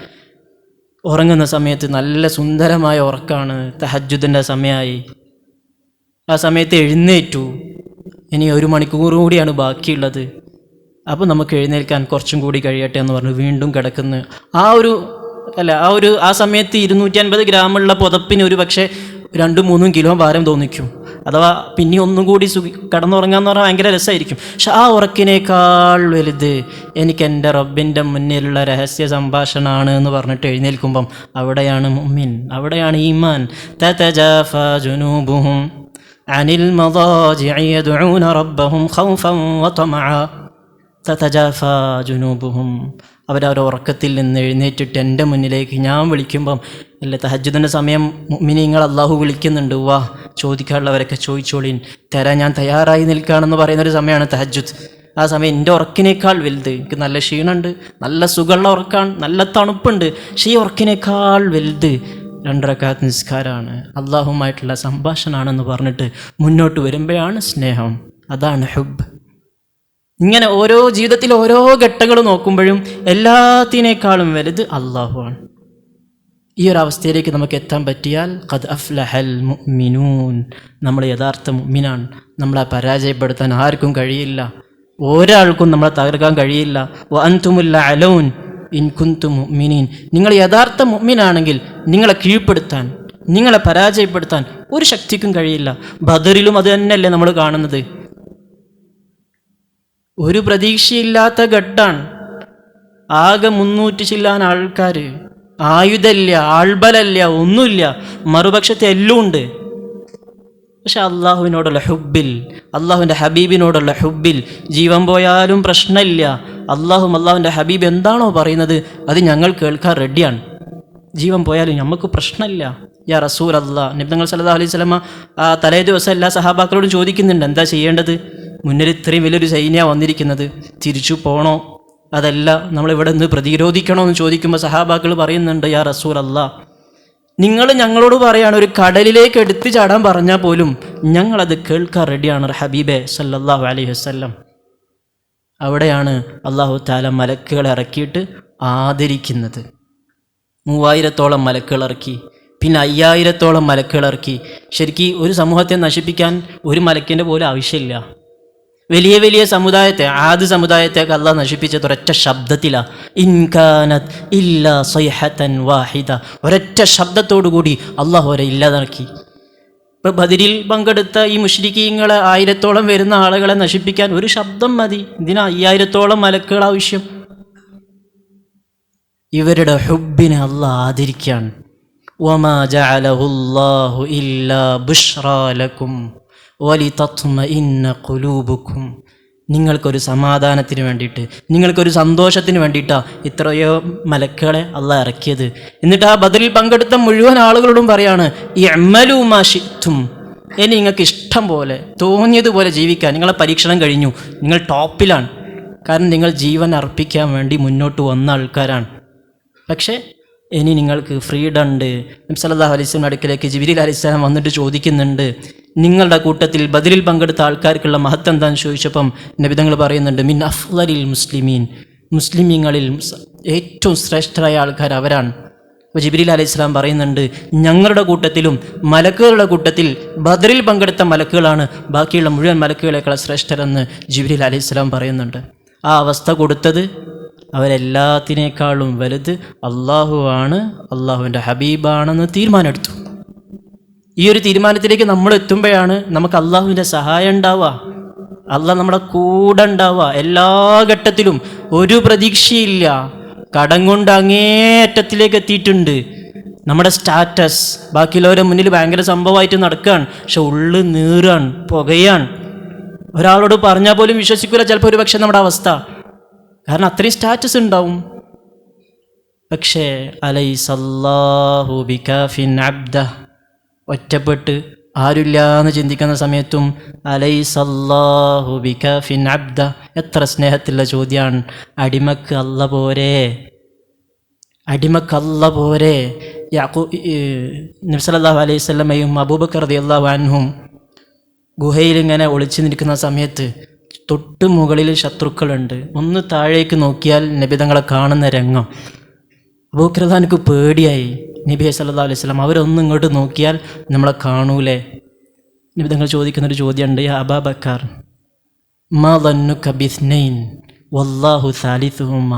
ഉറങ്ങുന്ന സമയത്ത് നല്ല സുന്ദരമായ ഉറക്കമാണ്, തഹജ്ജുദിൻ്റെ സമയമായി, ആ സമയത്ത് എഴുന്നേറ്റു, ഇനി 1 മണിക്കൂർ കൂടിയാണ് ബാക്കിയുള്ളത്, അപ്പോൾ നമുക്ക് എഴുന്നേൽക്കാൻ കുറച്ചും കൂടി കഴിയട്ടെ എന്ന് പറഞ്ഞ് വീണ്ടും കിടക്കുന്നു. ആ സമയത്ത് 250 ഗ്രാമുള്ള പുതപ്പിന് ഒരു പക്ഷേ 2-3 കിലോ ഭാരം തോന്നിക്കും. അഥവാ പിന്നെ ഒന്നും കൂടി കിടന്നുറങ്ങാന്ന് പറഞ്ഞാൽ ഭയങ്കര രസമായിരിക്കും. പക്ഷെ ആ ഉറക്കിനേക്കാൾ വലുത് എനിക്ക് എൻ്റെ റബ്ബിൻ്റെ മുന്നിലുള്ള രഹസ്യ സംഭാഷണമാണ് എന്ന് പറഞ്ഞിട്ട് എഴുന്നേൽക്കുമ്പം അവിടെയാണ് മുഅ്മിൻ, അവിടെയാണ് ഈമാൻ. തതജാഫാ ജുനൂബുഹും അനിൽ മദാജിഇ യദ്ഊന റബ്ബഹും ഖൗഫൻ വതമഅ തതജാഫാ ജുനൂബുഹും. അവരവരുടെ ഉറക്കത്തിൽ നിന്ന് എഴുന്നേറ്റിട്ട് എൻ്റെ മുന്നിലേക്ക് ഞാൻ വിളിക്കുമ്പം, അല്ലേ തഹജ്ജുദിൻ്റെ സമയം മുഅ്മിനീങ്ങൾ അള്ളാഹു വിളിക്കുന്നുണ്ട്, വാ ചോദിക്കാനുള്ളവരൊക്കെ ചോദിച്ചോളീൻ, തരാൻ ഞാൻ തയ്യാറായി നിൽക്കുകയാണെന്ന് പറയുന്നൊരു സമയമാണ് തഹജ്ജുദ്. ആ സമയം എൻ്റെ ഉറക്കിനേക്കാൾ വലുത്, എനിക്ക് നല്ല ക്ഷീണമുണ്ട്, നല്ല സുഖമുള്ള ഉറക്കാണ്, നല്ല തണുപ്പുണ്ട്, പക്ഷേ ഈ ഉറക്കിനേക്കാൾ വലുത് 2 റക്അത്ത് നിസ്കാരമാണ്, അള്ളാഹുമായിട്ടുള്ള സംഭാഷണമാണെന്ന് പറഞ്ഞിട്ട് മുന്നോട്ട് വരുമ്പോഴാണ് സ്നേഹം. അതാണ് ഹുബ്. ഇങ്ങനെ ഓരോ ജീവിതത്തിൽ ഓരോ ഘട്ടങ്ങൾ നോക്കുമ്പോഴും എല്ലാത്തിനേക്കാളും വലുത് അള്ളാഹുവാണ്. ഈ ഒരു അവസ്ഥയിലേക്ക് നമുക്ക് എത്താൻ പറ്റിയാൽ ഖദ് അഫ്ലഹൽ മുഅ്മിനൂൻ, നമ്മൾ യഥാർത്ഥ മുഅ്മിനാണ്. നമ്മളെ പരാജയപ്പെടുത്താൻ ആർക്കും കഴിയില്ല, ഒരാൾക്കും നമ്മളെ തകർക്കാൻ കഴിയില്ല. വഅൻതുമുൽ അലൗൻ ഇൻ കുൻതും മുഅ്മിനീൻ, നിങ്ങൾ യഥാർത്ഥ മുഅ്മിനാണെങ്കിൽ നിങ്ങളെ കീഴ്പ്പെടുത്താൻ, നിങ്ങളെ പരാജയപ്പെടുത്താൻ ഒരു ശക്തിക്കും കഴിയില്ല. ബദറിലും അത് തന്നെയല്ലേ നമ്മൾ കാണുന്നത്. ഒരു പ്രതീക്ഷയില്ലാത്ത ഘട്ടാണ്, ആകെ 300 ചില്ലാൻ ആൾക്കാർ, ആയുധമില്ല, ആൾബലമില്ല, ഒന്നുമില്ല, മറുപക്ഷത്തെ എല്ലാം ഉണ്ട്. പക്ഷെ അള്ളാഹുവിനോടുള്ള ഹുബിൽ, അള്ളാഹുവിൻ്റെ ഹബീബിനോടുള്ള ഹുബിൽ ജീവൻ പോയാലും പ്രശ്നമില്ല. അള്ളാഹുവിൻ്റെ ഹബീബ് എന്താണോ പറയുന്നത് അത് ഞങ്ങൾ കേൾക്കാൻ റെഡിയാണ്. ജീവൻ പോയാലും നമുക്ക് പ്രശ്നമില്ല. യാ റസൂൽ അല്ലാഹ്, നബി തങ്ങൾ സല്ലല്ലാഹു അലൈഹി വസല്ലമ തലേ ദിവസം എല്ലാ സഹാബാക്കളോടും ചോദിക്കുന്നുണ്ട്, എന്താ ചെയ്യേണ്ടത്? മുന്നിൽ ഇത്രയും വലിയൊരു സൈന്യ വന്നിരിക്കുന്നത്, തിരിച്ചു പോകണോ അതല്ല നമ്മളിവിടെ നിന്ന് പ്രതിരോധിക്കണോ എന്ന് ചോദിക്കുമ്പോൾ സഹാബാക്കൾ പറയുന്നുണ്ട്, യാ റസൂൽ അല്ലാഹ്, നിങ്ങൾ ഞങ്ങളോട് പറയാണ് ഒരു കടലിലേക്ക് എടുത്തു ചാടാൻ പറഞ്ഞാൽ പോലും ഞങ്ങളത് കേൾക്കാൻ റെഡിയാണ് ഹബീബെ സല്ലല്ലാഹു അലൈഹി വസല്ലം. അവിടെയാണ് അല്ലാഹു തആല മലക്കുകളെ ഇറക്കിയിട്ട് ആദരിക്കുന്നത്. 3000-ഓളം മലക്കുകൾ ഇറക്കി, പിന്നെ 5000-ഓളം മലക്കുകൾ ഇറക്കി. ശരിക്കും ഒരു സമൂഹത്തെ നശിപ്പിക്കാൻ ഒരു മലക്കിൻ്റെ പോലും ആവശ്യമില്ല. വലിയ വലിയ സമുദായത്തെ, ആദ് സമുദായത്തെയൊക്കെ അള്ളാഹ് നശിപ്പിച്ചത് ഒരൊറ്റ ശബ്ദത്തിലാണ്. ഇൻകാനത് ഇല്ലാ സയ്ഹതൻ വാഹിദ, ഒരൊറ്റ ശബ്ദത്തോടു കൂടി അള്ളാഹു അവരെ ഇല്ലാതാക്കി. ഇപ്പോൾ ബദരിൽ പങ്കെടുത്ത ഈ മുശ്രിക്കീങ്ങളെ 1000-ഓളം വരുന്ന ആളുകളെ നശിപ്പിക്കാൻ ഒരു ശബ്ദം മതി. ഇതിന് 5000-ഓളം മലക്കുകൾ ആവശ്യം. ഇവരുടെ ഹുബ്ബിനെ അള്ളാഹ് ആദരിക്കുകയാണ്. വമാ ജഅലഹുല്ലാഹു ഇല്ലാ ബുശ്റാ ലക്കും വലിതത്മഇന്ന ഖുലൂബുക്കും, നിങ്ങൾക്കൊരു സമാധാനത്തിന് വേണ്ടിയിട്ട്, നിങ്ങൾക്കൊരു സന്തോഷത്തിന് വേണ്ടിയിട്ടാണ് ഇത്രയോ മലക്കുകളെ അള്ളാഹ് ഇറക്കിയത്. എന്നിട്ട് ആ ബദറിൽ പങ്കെടുത്ത മുഴുവൻ ആളുകളോടും പറയാണ്, ഇഅ്മലൂ മാ ശിഅ്തും, ഇനി നിങ്ങൾക്ക് ഇഷ്ടം പോലെ തോന്നിയതുപോലെ ജീവിക്കാൻ. നിങ്ങളെ പരീക്ഷണം കഴിഞ്ഞു, നിങ്ങൾ ടോപ്പിലാണ്. കാരണം നിങ്ങൾ ജീവൻ അർപ്പിക്കാൻ വേണ്ടി മുന്നോട്ട് വന്ന ആൾക്കാരാണ്. പക്ഷേ ഇനി നിങ്ങൾക്ക് ഫ്രീഡം ഉണ്ട്. നബി സല്ലല്ലാഹു അലൈഹി വസല്ലം അടുക്കലേക്ക് ജിബ്രീൽ അലൈഹിസ്സലാം വന്നിട്ട് ചോദിക്കുന്നുണ്ട്, നിങ്ങളുടെ കൂട്ടത്തിൽ ബദറിൽ പങ്കെടുത്ത ആൾക്കാർക്കുള്ള മഹത്വം എന്താണെന്ന് ചോദിച്ചപ്പം നബി തങ്ങൾ പറയുന്നുണ്ട്, മിൻ അഫ്ളലിൽ മുസ്ലിമീൻ, മുസ്ലിമീങ്ങളിൽ ഏറ്റവും ശ്രേഷ്ഠരായ ആൾക്കാർ അവരാണ്. അപ്പോൾ ജിബ്രീൽ അലൈഹിസ്സലാം പറയുന്നുണ്ട്, ഞങ്ങളുടെ കൂട്ടത്തിലും മലക്കുകളുടെ കൂട്ടത്തിൽ ബദറിൽ പങ്കെടുത്ത മലക്കുകളാണ് ബാക്കിയുള്ള മുഴുവൻ മലക്കുകളേക്കാൾ ശ്രേഷ്ഠരെന്ന് ജിബ്രീൽ അലൈഹിസ്സലാം പറയുന്നുണ്ട്. ആ അവസ്ഥ കൊടുത്തത്, അവരെല്ലാത്തിനേക്കാളും വലുത് അള്ളാഹു ആണ്, അള്ളാഹുവിൻ്റെ ഹബീബാണെന്ന് തീരുമാനമെടുത്തു. ഈ ഒരു തീരുമാനത്തിലേക്ക് നമ്മൾ എത്തുമ്പോഴാണ് നമുക്ക് അള്ളാഹുവിൻ്റെ സഹായം ഉണ്ടാവുക, അള്ളാഹ് നമ്മുടെ കൂടെ ഉണ്ടാവുക. എല്ലാ ഘട്ടത്തിലും ഒരു പ്രതീക്ഷയില്ല, കടം കൊണ്ട് അങ്ങേയറ്റത്തിലേക്ക് എത്തിയിട്ടുണ്ട്. നമ്മുടെ സ്റ്റാറ്റസ് ബാക്കിയുള്ളവരുടെ മുന്നിൽ ഭയങ്കര സംഭവമായിട്ട് നടക്കുകയാണ്, പക്ഷെ ഉള്ളു നീറാണ്, പുകയാണ്. ഒരാളോട് പറഞ്ഞാൽ പോലും വിശ്വസിക്കില്ല ചിലപ്പോൾ ഒരു പക്ഷേ നമ്മുടെ അവസ്ഥ, കാരണം അത്രയും സ്റ്റാറ്റസ് ഉണ്ടാവും. പക്ഷേ അലൈസല്ലാഹു ബികാഫിൻ അബ്ദ, ഒറ്റപ്പെട്ട് ആരുമില്ല എന്ന് ചിന്തിക്കുന്ന സമയത്തും അലൈസല്ലാഹു ബികാഫിൻ അബ്ദ, എത്ര സ്നേഹത്തിലുള്ള ചോദ്യമാണ്. അടിമക്ക് അല്ല പോരെ, അടിമക്ക് അല്ല പോരെ. നബി സല്ലല്ലാഹു അലൈഹി വസല്ലമയും അബൂബക്കർ റളിയല്ലാഹു അൻഹും ഗുഹയിൽ ഇങ്ങനെ ഒളിച്ചു നിൽക്കുന്ന സമയത്ത് തൊട്ട് മുകളിൽ ശത്രുക്കളുണ്ട്. ഒന്ന് താഴേക്ക് നോക്കിയാൽ നബി തങ്ങളെ കാണുന്ന രംഗം, അബൂബക്കർ റളിയല്ലാഹു പേടിയായി. നബി സല്ലല്ലാഹു അലൈഹി വസല്ലം അവരൊന്നും ഇങ്ങോട്ട് നോക്കിയാൽ നമ്മളെ കാണൂലേ? നബി തങ്ങൾ ചോദിക്കുന്നൊരു ചോദ്യമുണ്ട്, യാ അബൂബക്കർ മാ ദന്നുക ബിസ്നൈൻ വല്ലാഹു സാലിസുഹുമ,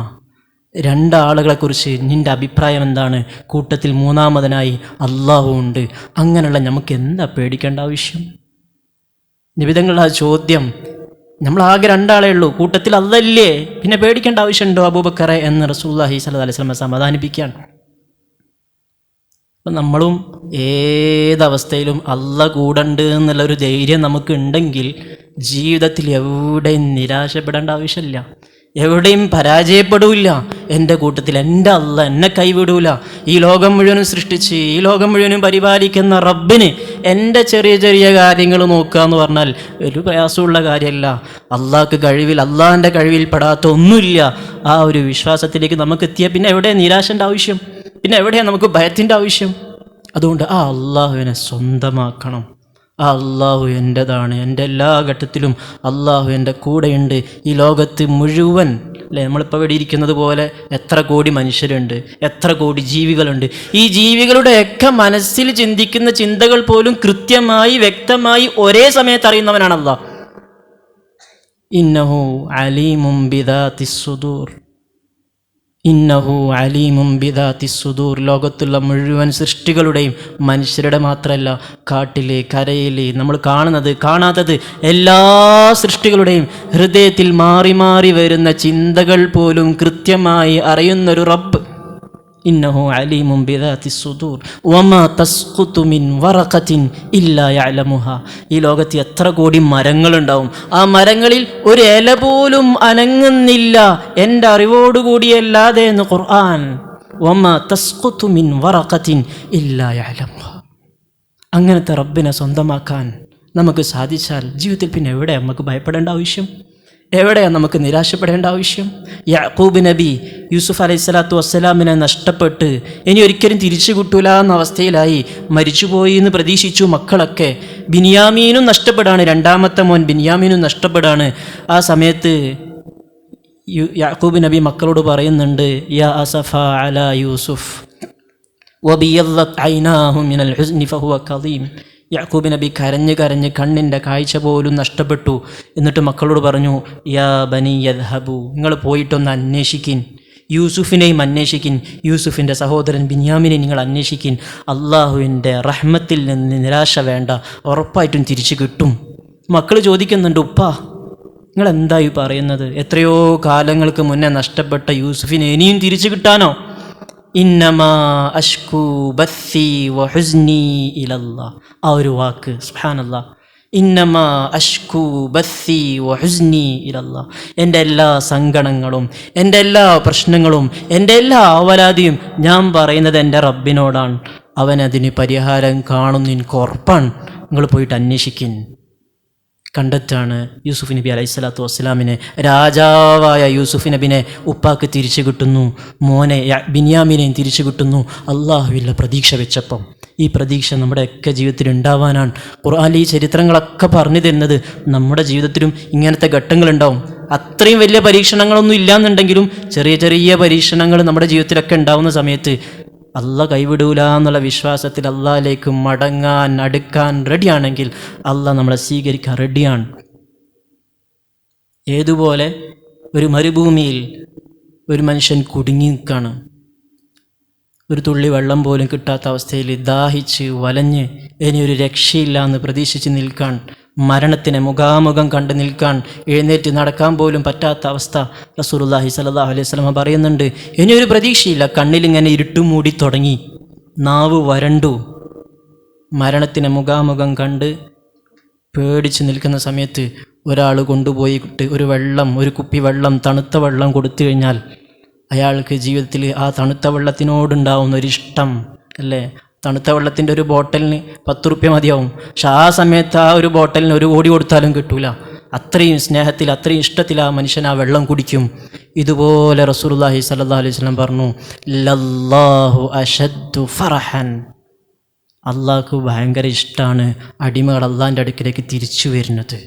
2 ആളുകളെക്കുറിച്ച് നിൻ്റെ അഭിപ്രായം എന്താണ്? കൂട്ടത്തിൽ മൂന്നാമതനായി അള്ളാഹു ഉണ്ട്. അങ്ങനെയുള്ള നമുക്ക് എന്താ പേടിക്കേണ്ട ആവശ്യം? നബി തങ്ങളുടെ ആ ചോദ്യം, നമ്മളാകെ 2 ആളേ ഉള്ളൂ, കൂട്ടത്തിൽ അല്ലല്ലേ, പിന്നെ പേടിക്കേണ്ട ആവശ്യമുണ്ടോ അബൂബക്കറെ എന്ന് റസൂലുള്ളാഹി സ്വല്ലല്ലാഹു അലൈഹി വസല്ലം സമാധാനിപ്പിക്കുകയാണ്. അപ്പം നമ്മളും ഏതവസ്ഥയിലും അള്ള കൂടണ്ട് എന്നുള്ളൊരു ധൈര്യം നമുക്കുണ്ടെങ്കിൽ ജീവിതത്തിൽ എവിടെയും നിരാശപ്പെടേണ്ട ആവശ്യമില്ല, എവിടെയും പരാജയപ്പെടില്ല. എൻ്റെ കൂട്ടത്തിൽ എൻ്റെ അള്ള എന്നെ കൈവിടൂല. ഈ ലോകം മുഴുവനും സൃഷ്ടിച്ച് ഈ ലോകം മുഴുവനും പരിപാലിക്കുന്ന റബ്ബിന് എൻ്റെ ചെറിയ ചെറിയ കാര്യങ്ങൾ നോക്കുക എന്ന് പറഞ്ഞാൽ ഒരു പ്രയാസമുള്ള കാര്യമല്ല. അള്ളാഹ്ക്ക് കഴിവിൽ, അള്ളാഹിൻ്റെ കഴിവിൽ പെടാത്ത ഒന്നുമില്ല. ആ ഒരു വിശ്വാസത്തിലേക്ക് നമുക്ക് എത്തിയാൽ പിന്നെ എവിടെയാണ് നിരാശൻ്റെ ആവശ്യം, പിന്നെ എവിടെയാണ് നമുക്ക് ഭയത്തിൻ്റെ ആവശ്യം? അതുകൊണ്ട് ആ അള്ളാഹുവിനെ സ്വന്തമാക്കണം. ആ അള്ളാഹു എൻ്റെതാണ്, എൻ്റെ എല്ലാ ഘട്ടത്തിലും അള്ളാഹു എൻ്റെ കൂടെയുണ്ട്. ഈ ലോകത്ത് മുഴുവൻ അല്ലേ, നമ്മളിപ്പോൾ ഇവിടെ ഇരിക്കുന്നത് പോലെ എത്ര കോടി മനുഷ്യരുണ്ട്, എത്ര കോടി ജീവികളുണ്ട്. ഈ ജീവികളുടെയൊക്കെ മനസ്സിൽ ചിന്തിക്കുന്ന ചിന്തകൾ പോലും കൃത്യമായി വ്യക്തമായി ഒരേ സമയത്ത് അറിയുന്നവനാണ് അള്ളാഹ്. ഇന്നഹു അലീമും ബിദാത്തിസ് സുദൂർ, ഇന്നഹു അലീമും ബിദാത്തിസ് സുദൂർ. ലോകത്തുള്ള മുഴുവൻ സൃഷ്ടികളുടെയും, മനുഷ്യരുടെ മാത്രമല്ല, കാട്ടിലെ കരയിലെ നമ്മൾ കാണുന്നത് കാണാത്തത് എല്ലാ സൃഷ്ടികളുടെയും ഹൃദയത്തിൽ മാറി മാറി വരുന്ന ചിന്തകൾ പോലും കൃത്യമായി അറിയുന്നൊരു റബ്ബ്. ഇന്നഹു അലീമും ബിദാത്തിസ് സുദൂർ വമാ തസ്ഖുതു മിൻ വറഖത്തിൻ ഇല്ലാ യഅലമുഹാ. ഈ ലോകത്ത് എത്ര കോടി മരങ്ങളുണ്ടാവും, ആ മരങ്ങളിൽ ഒരു ഇല പോലും അനങ്ങുന്നില്ല എൻ്റെ അറിവോടുകൂടിയല്ലാതെ എന്ന് ഖുർആൻ. വമാ തസ്ഖുതു മിൻ വറഖത്തിൻ ഇല്ലാ യഅലമുഹാ. അങ്ങനത്തെ റബ്ബിനെ സ്വന്തമാക്കാൻ നമുക്ക് സാധിച്ചാൽ ജീവിതത്തിൽ പിന്നെ എവിടെ നമുക്ക് ഭയപ്പെടേണ്ട ആവശ്യം, എവിടെയാണ് നമുക്ക് നിരാശപ്പെടേണ്ട ആവശ്യം? യാക്കൂബ് നബി യൂസുഫ് അലൈഹിസ്സലാത്തു വസ്സലാമിനെ നഷ്ടപ്പെട്ട് ഇനി ഒരിക്കലും തിരിച്ചു കിട്ടൂല എന്ന അവസ്ഥയിലായി, മരിച്ചുപോയി എന്ന് പ്രതീക്ഷിച്ചു മക്കളൊക്കെ. ബിനിയാമീനും നഷ്ടപ്പെടാണ്, രണ്ടാമത്തെ മോൻ ബിനിയാമീനും നഷ്ടപ്പെടാണ്. ആ സമയത്ത് യാക്കൂബ് നബി മക്കളോട് പറയുന്നുണ്ട്, യാ അസഫ അലാ യൂസുഫ് വബിയദ്ദത് ഐനാഹു മിനൽ ഹുസ്നി ഫഹുവ കദീം. യാക്കൂബ് നബി കരഞ്ഞ് കരഞ്ഞ് കണ്ണിൻ്റെ കാഴ്ച പോലും നഷ്ടപ്പെട്ടു. എന്നിട്ട് മക്കളോട് പറഞ്ഞു, യാ ബനി യദ്ഹബു, നിങ്ങൾ പോയിട്ടൊന്ന് അന്വേഷിക്കിൻ, യൂസുഫിനെയും അന്വേഷിക്കിൻ, യൂസുഫിൻ്റെ സഹോദരൻ ബിന്യാമിനെ നിങ്ങൾ അന്വേഷിക്കിൻ. അള്ളാഹുവിൻ്റെ റഹ്മത്തിൽ നിന്ന് നിരാശ വേണ്ട, ഉറപ്പായിട്ടും തിരിച്ചു കിട്ടും. മക്കൾ ചോദിക്കുന്നുണ്ട്, ഉപ്പാ നിങ്ങൾ എന്തായി പറയുന്നത്? എത്രയോ കാലങ്ങൾക്ക് മുന്നേ നഷ്ടപ്പെട്ട യൂസുഫിനെ ഇനിയും തിരിച്ചു കിട്ടാനോ? ഇന്നമാ അഷ്കൂ ബസ്സി വഹുസ്നി ഇലല്ലാഹ്. ആ ഒരു വാക്ക് സുബ്ഹാനല്ലാഹ്, ഇന്നമാ അഷ്കൂ ബസ്സി വഹുസ്നി ഇലല്ലാഹ്. എൻ്റെ എല്ലാ സങ്കടങ്ങളും, എൻ്റെ എല്ലാ പ്രശ്നങ്ങളും, എൻ്റെ എല്ലാ ആവലാതിയും ഞാൻ പറയുന്നത് എൻ്റെ റബ്ബിനോടാണ്. അവനതിന് പരിഹാരം കാണുന്നു, എനിക്ക് ഉറപ്പാണ്. നിങ്ങൾ പോയിട്ട് അന്വേഷിക്കിൻ. കണ്ടെത്താണ് യൂസുഫ് നബി അലൈഹിസ്സലാത്തു വസ്സലാമിനെ, രാജാവായ യൂസുഫ് നബിനെ ഉപ്പാക്ക് തിരിച്ചു കിട്ടുന്നു, മോനെ ബിന്യാമിനെയും തിരിച്ചു കിട്ടുന്നു. അള്ളാഹുവില്ല പ്രതീക്ഷ വെച്ചപ്പം ഈ പ്രതീക്ഷ നമ്മുടെയൊക്കെ ജീവിതത്തിൽ ഉണ്ടാവാനാണ് ഖുർആനിൽ ഈ ചരിത്രങ്ങളൊക്കെ പറഞ്ഞു തരുന്നത്. നമ്മുടെ ജീവിതത്തിലും ഇങ്ങനത്തെ ഘട്ടങ്ങളുണ്ടാവും. അത്രയും വലിയ പരീക്ഷണങ്ങളൊന്നും ഇല്ലയെന്നുണ്ടെങ്കിലും ചെറിയ ചെറിയ പരീക്ഷണങ്ങൾ നമ്മുടെ ജീവിതത്തിലൊക്കെ ഉണ്ടാവുന്ന സമയത്ത് അള്ള കൈവിടൂല എന്നുള്ള വിശ്വാസത്തിൽ അള്ളാഹിലേക്ക് മടങ്ങാൻ, അടുക്കാൻ റെഡിയാണെങ്കിൽ അള്ള നമ്മളെ സ്വീകരിക്കാൻ റെഡിയാണ്. ഏതുപോലെ ഒരു മരുഭൂമിയിൽ ഒരു മനുഷ്യൻ കുടുങ്ങി നിൽക്കുകയാണ്, ഒരു തുള്ളി വെള്ളം പോലും കിട്ടാത്ത അവസ്ഥയിൽ ദാഹിച്ച് വലഞ്ഞ് ഇനിയൊരു രക്ഷയില്ല എന്ന് പ്രതീക്ഷിച്ച് നിൽക്കാൻ, മരണത്തിനെ മുഖാമുഖം കണ്ട് നിൽക്കാൻ, എഴുന്നേറ്റ് നടക്കാൻ പോലും പറ്റാത്ത അവസ്ഥ. റസൂലുള്ളാഹി സ്വല്ലല്ലാഹു അലൈഹി വസല്ലം പറയുന്നുണ്ട്, ഇനിയൊരു പ്രതീക്ഷയില്ല. കണ്ണിലിങ്ങനെ ഇരുട്ട് മൂടി തുടങ്ങി, നാവ് വരണ്ടു. മരണത്തിനെ മുഖാമുഖം കണ്ട് പേടിച്ച് നിൽക്കുന്ന സമയത്ത് ഒരാൾ കൊണ്ടുപോയിട്ട് ഒരു കുപ്പി വെള്ളം, തണുത്ത വെള്ളം കൊടുത്തു കഴിഞ്ഞാൽ അയാൾക്ക് ജീവിതത്തിൽ ആ തണുത്ത വെള്ളത്തിനോടുണ്ടാവുന്ന ഒരിഷ്ടം അല്ലേ. തണുത്ത വെള്ളത്തിൻ്റെ ഒരു ബോട്ടലിന് 10 റുപ്യ മതിയാവും. പക്ഷെ ആ സമയത്ത് ആ ഒരു ബോട്ടലിന് 1 കോടി കൊടുത്താലും കിട്ടൂല. അത്രയും സ്നേഹത്തിൽ, അത്രയും ഇഷ്ടത്തിൽ ആ മനുഷ്യൻ ആ വെള്ളം കുടിക്കും. ഇതുപോലെ റസൂലുള്ളാഹി സ്വല്ലല്ലാഹു അലൈഹി വസല്ലം പറഞ്ഞു, ലല്ലാഹു അശദ്ദു ഫറഹൻ. അള്ളാഹ്ക്ക് ഭയങ്കര ഇഷ്ടമാണ് അടിമകൾ അള്ളാഹിൻ്റെ അടുക്കിലേക്ക് തിരിച്ചു വരുന്നത്.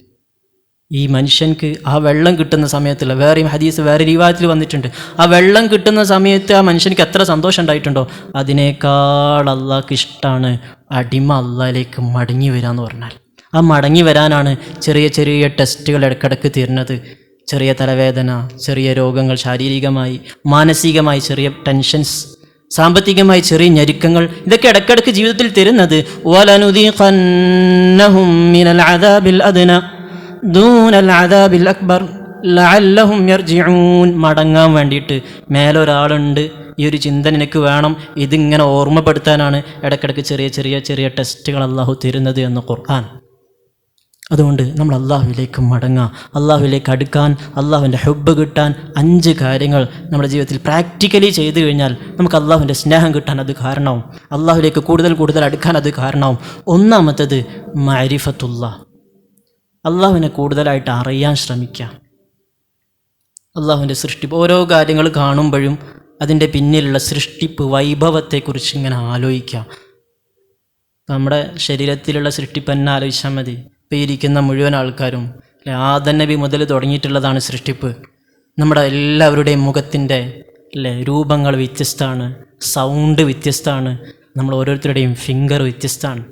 ഈ മനുഷ്യൻക്ക് ആ വെള്ളം കിട്ടുന്ന സമയത്തുള്ള വേറെയും ഹദീസ്, വേറെ റിവായത്തിൽ വന്നിട്ടുണ്ട്, ആ വെള്ളം കിട്ടുന്ന സമയത്ത് ആ മനുഷ്യനിക്ക് എത്ര സന്തോഷം ഉണ്ടായിട്ടുണ്ടോ അതിനേക്കാൾ അള്ളാഹ്ക്ക് ഇഷ്ടമാണ് അടിമ അള്ളാഹിലേക്ക് മടങ്ങി വരാമെന്ന് പറഞ്ഞാൽ. ആ മടങ്ങി വരാനാണ് ചെറിയ ചെറിയ ടെസ്റ്റുകൾ ഇടയ്ക്കിടയ്ക്ക് തരുന്നത്. ചെറിയ തലവേദന, ചെറിയ രോഗങ്ങൾ, ശാരീരികമായി മാനസികമായി ചെറിയ ടെൻഷൻസ്, സാമ്പത്തികമായി ചെറിയ ഞെരുക്കങ്ങൾ, ഇതൊക്കെ ഇടയ്ക്കിടയ്ക്ക് ജീവിതത്തിൽ തരുന്നത്. വലനുദീഖന്നഹും മിനൽ അദാബിൽ അദ്ന ദൂനൽ അദാബിൽ അക്ബർ ലഅല്ലഹും യർജിഊൻ. മടങ്ങാൻ വേണ്ടിയിട്ട് മേലൊരാളുണ്ട്, ഈ ഒരു ചിന്ത നിനക്ക് വേണം, ഇതിങ്ങനെ ഓർമ്മപ്പെടുത്താനാണ് ഇടയ്ക്കിടയ്ക്ക് ചെറിയ ചെറിയ ചെറിയ ടെസ്റ്റുകൾ അള്ളാഹു തരുന്നത് എന്ന് ഖുർആൻ. അതുകൊണ്ട് നമ്മൾ അള്ളാഹുവിലേക്ക് മടങ്ങുക, അള്ളാഹുവിലേക്ക് അടുക്കാൻ, അള്ളാഹുവിൻ്റെ ഹുബ്ബ് കിട്ടാൻ 5 കാര്യങ്ങൾ നമ്മുടെ ജീവിതത്തിൽ പ്രാക്ടിക്കലി ചെയ്തു കഴിഞ്ഞാൽ നമുക്ക് അള്ളാഹുവിൻ്റെ സ്നേഹം കിട്ടാൻ അത് കാരണവും, അള്ളാഹുവിലേക്ക് കൂടുതൽ കൂടുതൽ അടുക്കാൻ അത് കാരണവും. ഒന്നാമത്തേത് മഅരിഫത്തുല്ലാഹ്, അള്ളാഹുവിനെ കൂടുതലായിട്ട് അറിയാൻ ശ്രമിക്കുക. അള്ളാഹുവിൻ്റെ സൃഷ്ടിപ്പ്, ഓരോ കാര്യങ്ങൾ കാണുമ്പോഴും അതിൻ്റെ പിന്നിലുള്ള സൃഷ്ടിപ്പ് വൈഭവത്തെക്കുറിച്ച് ഇങ്ങനെ ആലോചിക്കുക. നമ്മുടെ ശരീരത്തിലുള്ള സൃഷ്ടിപ്പ് തന്നെ ആലോചിച്ചാൽ മതി. ഇപ്പോൾ ഇരിക്കുന്ന മുഴുവൻ ആൾക്കാരും ആദം നബി മുതൽ തുടങ്ങിയിട്ടുള്ളതാണ് സൃഷ്ടിപ്പ്. നമ്മുടെ എല്ലാവരുടെയും മുഖത്തിൻ്റെ രൂപങ്ങൾ വ്യത്യസ്തമാണ്, സൗണ്ട് വ്യത്യസ്തമാണ്, നമ്മൾ ഓരോരുത്തരുടെയും ഫിംഗർ വ്യത്യസ്തമാണ്.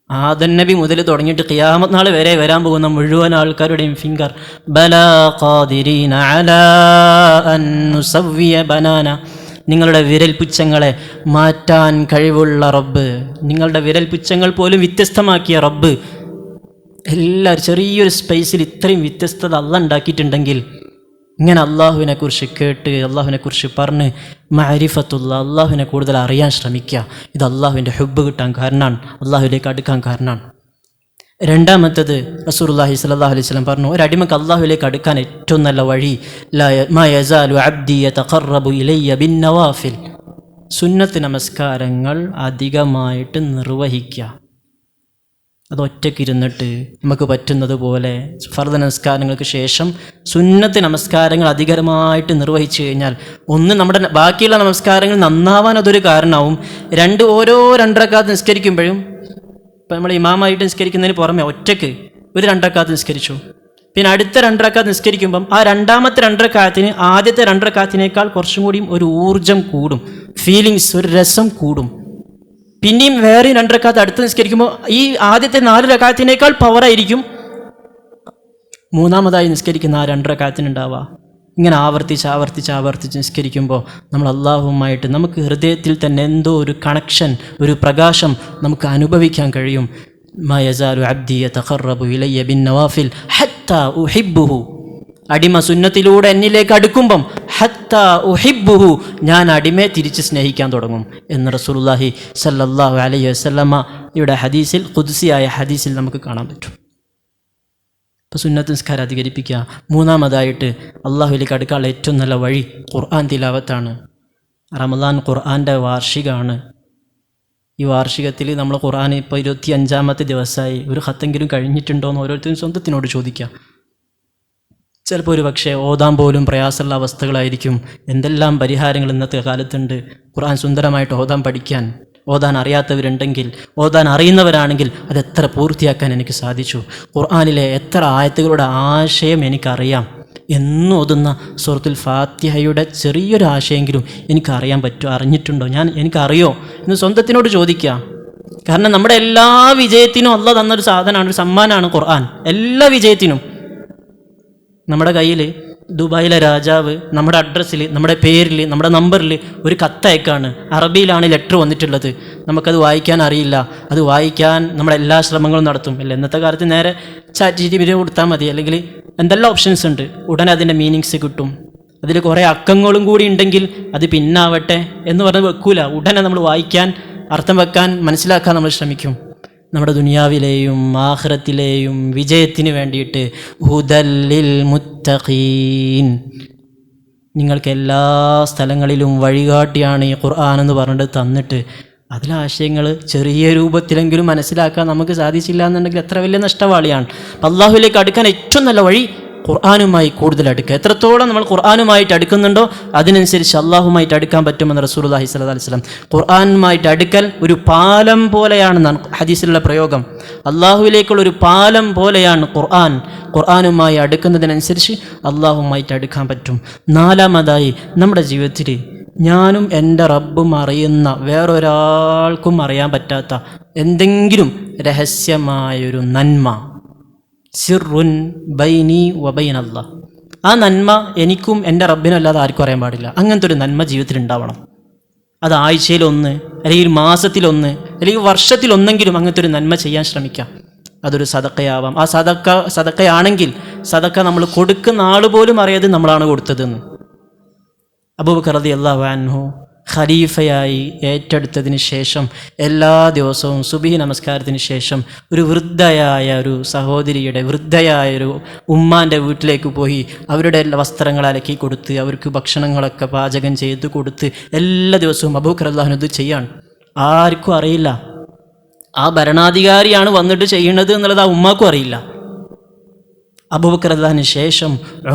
ആദം നബി മുതൽ തുടങ്ങിയിട്ട് ഖിയാമത്ത് നാൾ വരെ വരാൻ പോകുന്ന മുഴുവൻ ആൾക്കാരുടെയും ഫിംഗർ ബലാ ഖാദിരീന അലാ അൻ നുസവ്വിയ ബനാന, നിങ്ങളുടെ വിരൽപുച്ഛങ്ങളെ മാറ്റാൻ കഴിവുള്ള റബ്ബ്, നിങ്ങളുടെ വിരൽപുച്ഛങ്ങൾ പോലും വ്യത്യസ്തമാക്കിയ റബ്ബ്, എല്ലാവരും ചെറിയൊരു സ്പേസിൽ ഇത്രയും വ്യത്യസ്തത അള്ളാഹ് ഉണ്ടാക്കിയിട്ടുണ്ടെങ്കിൽ ഇങ്ങനെ അള്ളാഹുവിനെക്കുറിച്ച് കേട്ട് അള്ളാഹുവിനെക്കുറിച്ച് പറഞ്ഞ് മഅരിഫത്തുള്ള അള്ളാഹുവിനെ കൂടുതൽ അറിയാൻ ശ്രമിക്കുക. ഇത് അള്ളാഹുവിൻ്റെ ഹുബ്ബ് കിട്ടാൻ കാരണമാണ്, അള്ളാഹുവിലേക്ക് അടുക്കാൻ കാരണമാണ്. രണ്ടാമത്തേത് റസൂലുള്ളാഹി സ്വല്ലല്ലാഹു അലൈഹി വസല്ലം പറഞ്ഞു, ഒരടിമക്ക് അള്ളാഹുവിലേക്ക് അടുക്കാൻ ഏറ്റവും നല്ല വഴി മാ യസാലു അബ്ദി യതഖറബു ഇലയ്യ ബിന്നവാഫിൽ, സുന്നത്ത് നമസ്കാരങ്ങൾ അധികമായിട്ട് നിർവഹിക്കുക. അത് ഒറ്റയ്ക്കിരുന്നിട്ട് നമുക്ക് പറ്റുന്നത് പോലെ ഫർദ് നമസ്കാരങ്ങൾക്ക് ശേഷം സുന്നത്ത് നമസ്കാരങ്ങൾ അധികമായിട്ട് നിർവഹിച്ചു കഴിഞ്ഞാൽ, ഒന്ന് നമ്മുടെ ബാക്കിയുള്ള നമസ്കാരങ്ങൾ നന്നാവാൻ അതൊരു കാരണമാവും. ഓരോ 2 റക്അത്ത് നിസ്കരിക്കുമ്പോഴും, ഇപ്പം നമ്മൾ ഇമാമായിട്ട് നിസ്കരിക്കുന്നതിന് പുറമെ ഒറ്റയ്ക്ക് ഒരു 2 റക്അത്ത് നിസ്കരിച്ചു, പിന്നെ അടുത്ത 2 റക്അത്ത് നിസ്കരിക്കുമ്പം ആ രണ്ടാമത്തെ 2 റക്അത്തിന് ആദ്യത്തെ 2 റക്അത്തിനേക്കാൾ കുറച്ചും കൂടിയും ഒരു ഊർജം കൂടും, ഫീലിങ്സ്, ഒരു രസം കൂടും. പിന്നെയും വേറെ 2 റക്അത്ത് അടുത്ത് നിസ്കരിക്കുമ്പോൾ ഈ ആദ്യത്തെ 4 റക്അത്തിനേക്കാൾ പവറായിരിക്കും മൂന്നാമതായി നിസ്കരിക്കുന്ന ആ 2 റക്അത്തിനുണ്ടാവുക. ഇങ്ങനെ ആവർത്തിച്ച് നിസ്കരിക്കുമ്പോൾ നമ്മൾ അള്ളാഹുവുമായിട്ട് നമുക്ക് ഹൃദയത്തിൽ തന്നെ എന്തോ ഒരു കണക്ഷൻ, ഒരു പ്രകാശം നമുക്ക് അനുഭവിക്കാൻ കഴിയും. മാ യസാലു അബ്ദി യതഖറബു ഇലയ്യ ബിന്നവാഫിൽ ഹത്താ ഉഹിബ്ബുഹു, അടിമ സുന്നത്തിലൂടെ എന്നിലേക്ക് അടുക്കുമ്പം ഹത്താ ഉഹിബ്ബുഹു, ഞാൻ അടിമയെ തിരിച്ച് സ്നേഹിക്കാൻ തുടങ്ങും എന്ന് റസൂലുള്ളാഹി സ്വല്ലല്ലാഹു അലൈഹി വസല്ലമയുടെ ഹദീസിൽ, ഖുദ്സിയായ ഹദീസിൽ നമുക്ക് കാണാൻ പറ്റും. അപ്പോൾ സുന്നത്ത് നിസ്കാരം അധികരിപ്പിക്കുക. മൂന്നാമതായിട്ട് അള്ളാഹുവിലേക്ക് അടുക്കാനുള്ള ഏറ്റവും നല്ല വഴി ഖുർആൻ തിലാവത്താണ്. റമദാൻ ഖുർആൻ്റെ വാർഷികമാണ്. ഈ വാർഷികത്തിൽ നമ്മൾ ഖുർആൻ ഇപ്പോൾ 25ാമത്തെ ദിവസമായി, ഒരു ഖത്തെങ്കിലും കഴിഞ്ഞിട്ടുണ്ടോ എന്ന് ഓരോരുത്തരും സ്വന്തത്തിനോട് ചോദിക്കുക. ചിലപ്പോൾ ഒരു പക്ഷേ ഓതാൻ പോലും പ്രയാസമുള്ള അവസ്ഥകളായിരിക്കും. എന്തെല്ലാം പരിഹാരങ്ങൾ ഇന്നത്തെ കാലത്തുണ്ട്. ഖുർആൻ സുന്ദരമായിട്ട് ഓതാൻ അറിയാത്തവരുണ്ടെങ്കിൽ, ഓതാൻ അറിയുന്നവരാണെങ്കിൽ അതെത്ര പൂർത്തിയാക്കാൻ എനിക്ക് സാധിച്ചു, ഖുർആനിലെ എത്ര ആയത്തുകളുടെ ആശയം എനിക്കറിയാം, എന്നോതുന്ന സൂറത്തുൽ ഫാത്തിഹയുടെ ചെറിയൊരു ആശയമെങ്കിലും അറിഞ്ഞിട്ടുണ്ടോ, എനിക്കറിയോ എന്ന് സ്വന്തത്തിനോട് ചോദിക്കുക. കാരണം നമ്മുടെ എല്ലാ വിജയത്തിനും അള്ളാഹ് തന്നൊരു സാധനമാണ്, ഒരു സമ്മാനമാണ് ഖുർആൻ. എല്ലാ വിജയത്തിനും നമ്മുടെ കയ്യിൽ ദുബായിലെ രാജാവ് നമ്മുടെ അഡ്രസ്സിൽ, നമ്മുടെ പേരിൽ, നമ്മുടെ നമ്പറിൽ ഒരു കത്തയക്കാണ്. അറബിയിലാണ് ലെറ്റർ വന്നിട്ടുള്ളത്. നമുക്കത് വായിക്കാൻ അറിയില്ല. അത് വായിക്കാൻ നമ്മളെല്ലാ ശ്രമങ്ങളും നടത്തും. അല്ല, ഇന്നത്തെ കാലത്ത് നേരെ ChatGPT കൊടുത്താൽ മതി, അല്ലെങ്കിൽ എന്തെല്ലാം ഓപ്ഷൻസ് ഉണ്ട്, ഉടനെ അതിൻ്റെ മീനിങ്സ് കിട്ടും. അതിൽ കുറേ അക്കങ്ങളും കൂടി ഉണ്ടെങ്കിൽ അത് പിന്നാവട്ടെ എന്ന് പറഞ്ഞ് വെക്കൂല. ഉടനെ നമ്മൾ വായിക്കാൻ, അർത്ഥം വെക്കാൻ, മനസ്സിലാക്കാൻ നമ്മൾ ശ്രമിക്കും. നമ്മുടെ ദുനിയാവിലെയും ആഖിറത്തിലെയും വിജയത്തിന് വേണ്ടിയിട്ട് ഹുദല്ലിൽ മുത്തഖീൻ, നിങ്ങൾക്ക് എല്ലാ സ്ഥലങ്ങളിലും വഴികാട്ടിയാണ് ഈ ഖുർആൻ എന്ന് പറഞ്ഞിട്ട് തന്നിട്ട് അതിലെ ആശയങ്ങൾ ചെറിയ രൂപത്തിലെങ്കിലും മനസ്സിലാക്കാൻ നമുക്ക് സാധിച്ചില്ല എന്നുണ്ടെങ്കിൽ എത്ര വലിയ നഷ്ടവാളിയാണ്. അള്ളാഹുവിലേക്ക് അടുക്കാൻ ഏറ്റവും നല്ല വഴി ഖുർആനുമായി കൂടുതൽ അടുക്കുക. എത്രത്തോളം നമ്മൾ ഖുർആനുമായിട്ട് അടുക്കുന്നുണ്ടോ അതിനനുസരിച്ച് അള്ളാഹുമായിട്ട് അടുക്കാൻ പറ്റുമെന്ന് റസൂലുള്ളാഹി സ്വല്ലല്ലാഹു അലൈഹി വസല്ലം. ഖുർആനുമായിട്ട് അടുക്കൽ ഒരു പാലം പോലെയാണെന്നാണ് ഹദീസിലുള്ള പ്രയോഗം. അള്ളാഹുവിലേക്കുള്ള ഒരു പാലം പോലെയാണ് ഖുർആനുമായി അടുക്കുന്നതിനനുസരിച്ച് അള്ളാഹുമായിട്ട് അടുക്കാൻ പറ്റും. നാലാമതായി, നമ്മുടെ ജീവിതത്തിൽ ഞാനും എൻ്റെ റബ്ബും അറിയുന്ന, വേറൊരാൾക്കും അറിയാൻ പറ്റാത്ത എന്തെങ്കിലും രഹസ്യമായൊരു നന്മ, സിറുൻ ബൈനി വബൈന അല്ലാഹ്, ആ നന്മ എനിക്കും എൻ്റെ റബ്ബിനും അല്ലാതെ ആർക്കും അറിയാൻ പാടില്ല. അങ്ങനത്തെ ഒരു നന്മ ജീവിതത്തിൽ ഉണ്ടാവണം. അത് ആഴ്ചയിലൊന്ന്, അല്ലെങ്കിൽ മാസത്തിലൊന്ന്, അല്ലെങ്കിൽ വർഷത്തിലൊന്നെങ്കിലും അങ്ങനത്തെ ഒരു നന്മ ചെയ്യാൻ ശ്രമിക്കാം. അതൊരു സദക്കയാവാം. ആ സദക്കയാണെങ്കിൽ സദക്ക നമ്മൾ കൊടുക്കുന്ന ആൾ പോലും അറിയാതെ നമ്മളാണ് കൊടുത്തതെന്ന്. അബൂബക്കർ റളിയല്ലാഹു അൻഹു ഖലീഫയായി ഏറ്റെടുത്തതിന് ശേഷം എല്ലാ ദിവസവും സുബഹി നമസ്കാരത്തിന് ശേഷം ഒരു വൃദ്ധയായ ഒരു സഹോദരിയുടെ വൃദ്ധയായൊരു ഉമ്മാൻ്റെ വീട്ടിലേക്ക് പോയി അവരുടെ എല്ലാ വസ്ത്രങ്ങൾ അലക്കി കൊടുത്ത് അവർക്ക് ഭക്ഷണങ്ങളൊക്കെ പാചകം ചെയ്ത് കൊടുത്ത് എല്ലാ ദിവസവും അബൂബക്കർ റളിയല്ലാഹു അൻഹു ചെയ്യാണ്. ആർക്കും അറിയില്ല. ആ ഭരണാധികാരിയാണ് വന്നിട്ട് ചെയ്യുന്നത് എന്നുള്ളത് ആ ഉമ്മാക്കും അറിയില്ല. അബൂബക്കർ റളിയല്ലാഹു അൻഹു ശേഷം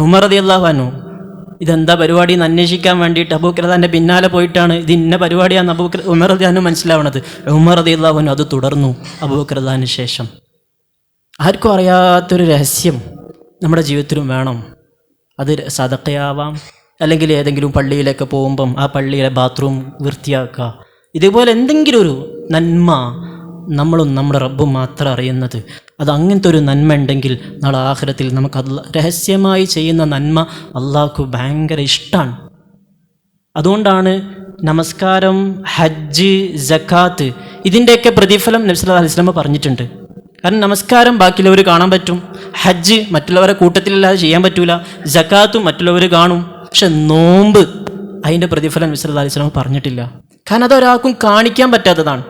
ഉമർ റളിയല്ലാഹു അൻഹു ഇതെന്താ പരിപാടി എന്ന് അന്വേഷിക്കാൻ വേണ്ടിയിട്ട് അബൂബക്കർ റളിയല്ലാഹു അൻഹുവിൻ്റെ പിന്നാലെ പോയിട്ടാണ് ഇത് ഇന്ന പരിപാടിയാണ് ഉമർ റളിയല്ലാഹു അൻഹു മനസ്സിലാവുന്നത്. ഉമർ റളിയല്ലാഹു അൻഹു അത് തുടർന്നു. അബൂബക്കർ റളിയല്ലാഹു അൻഹു ശേഷം ആർക്കും അറിയാത്തൊരു രഹസ്യം നമ്മുടെ ജീവിതത്തിലും വേണം. അത് സദഖയാവാം, അല്ലെങ്കിൽ ഏതെങ്കിലും പള്ളിയിലൊക്കെ പോകുമ്പം ആ പള്ളിയിലെ ബാത്റൂം വൃത്തിയാക്കുക, ഇതുപോലെ എന്തെങ്കിലും ഒരു നന്മ നമ്മളും നമ്മുടെ റബ്ബും മാത്രം അറിയുന്നത്. അത് അങ്ങനത്തെ ഒരു നന്മ ഉണ്ടെങ്കിൽ നാളെ ആഖിറത്തിൽ നമുക്ക് രഹസ്യമായി ചെയ്യുന്ന നന്മ അള്ളാഹ്ക്ക് ഭയങ്കര ഇഷ്ടമാണ്. അതുകൊണ്ടാണ് നമസ്കാരം, ഹജ്ജ്, സക്കാത്ത് ഇതിൻ്റെയൊക്കെ പ്രതിഫലം നബി സല്ലല്ലാഹു അലൈഹി വസല്ലം പറഞ്ഞിട്ടുണ്ട്. കാരണം നമസ്കാരം ബാക്കിയുള്ളവർ കാണാൻ പറ്റും, ഹജ്ജ് മറ്റുള്ളവരെ കൂട്ടത്തിലല്ലാതെ ചെയ്യാൻ പറ്റൂല, സക്കാത്തും മറ്റുള്ളവർ കാണും. പക്ഷെ നോമ്പ് അതിൻ്റെ പ്രതിഫലം നബി സല്ലല്ലാഹു അലൈഹി വസല്ലം പറഞ്ഞിട്ടില്ല. കാരണം അതൊരാൾക്കും കാണിക്കാൻ പറ്റാത്തതാണ്.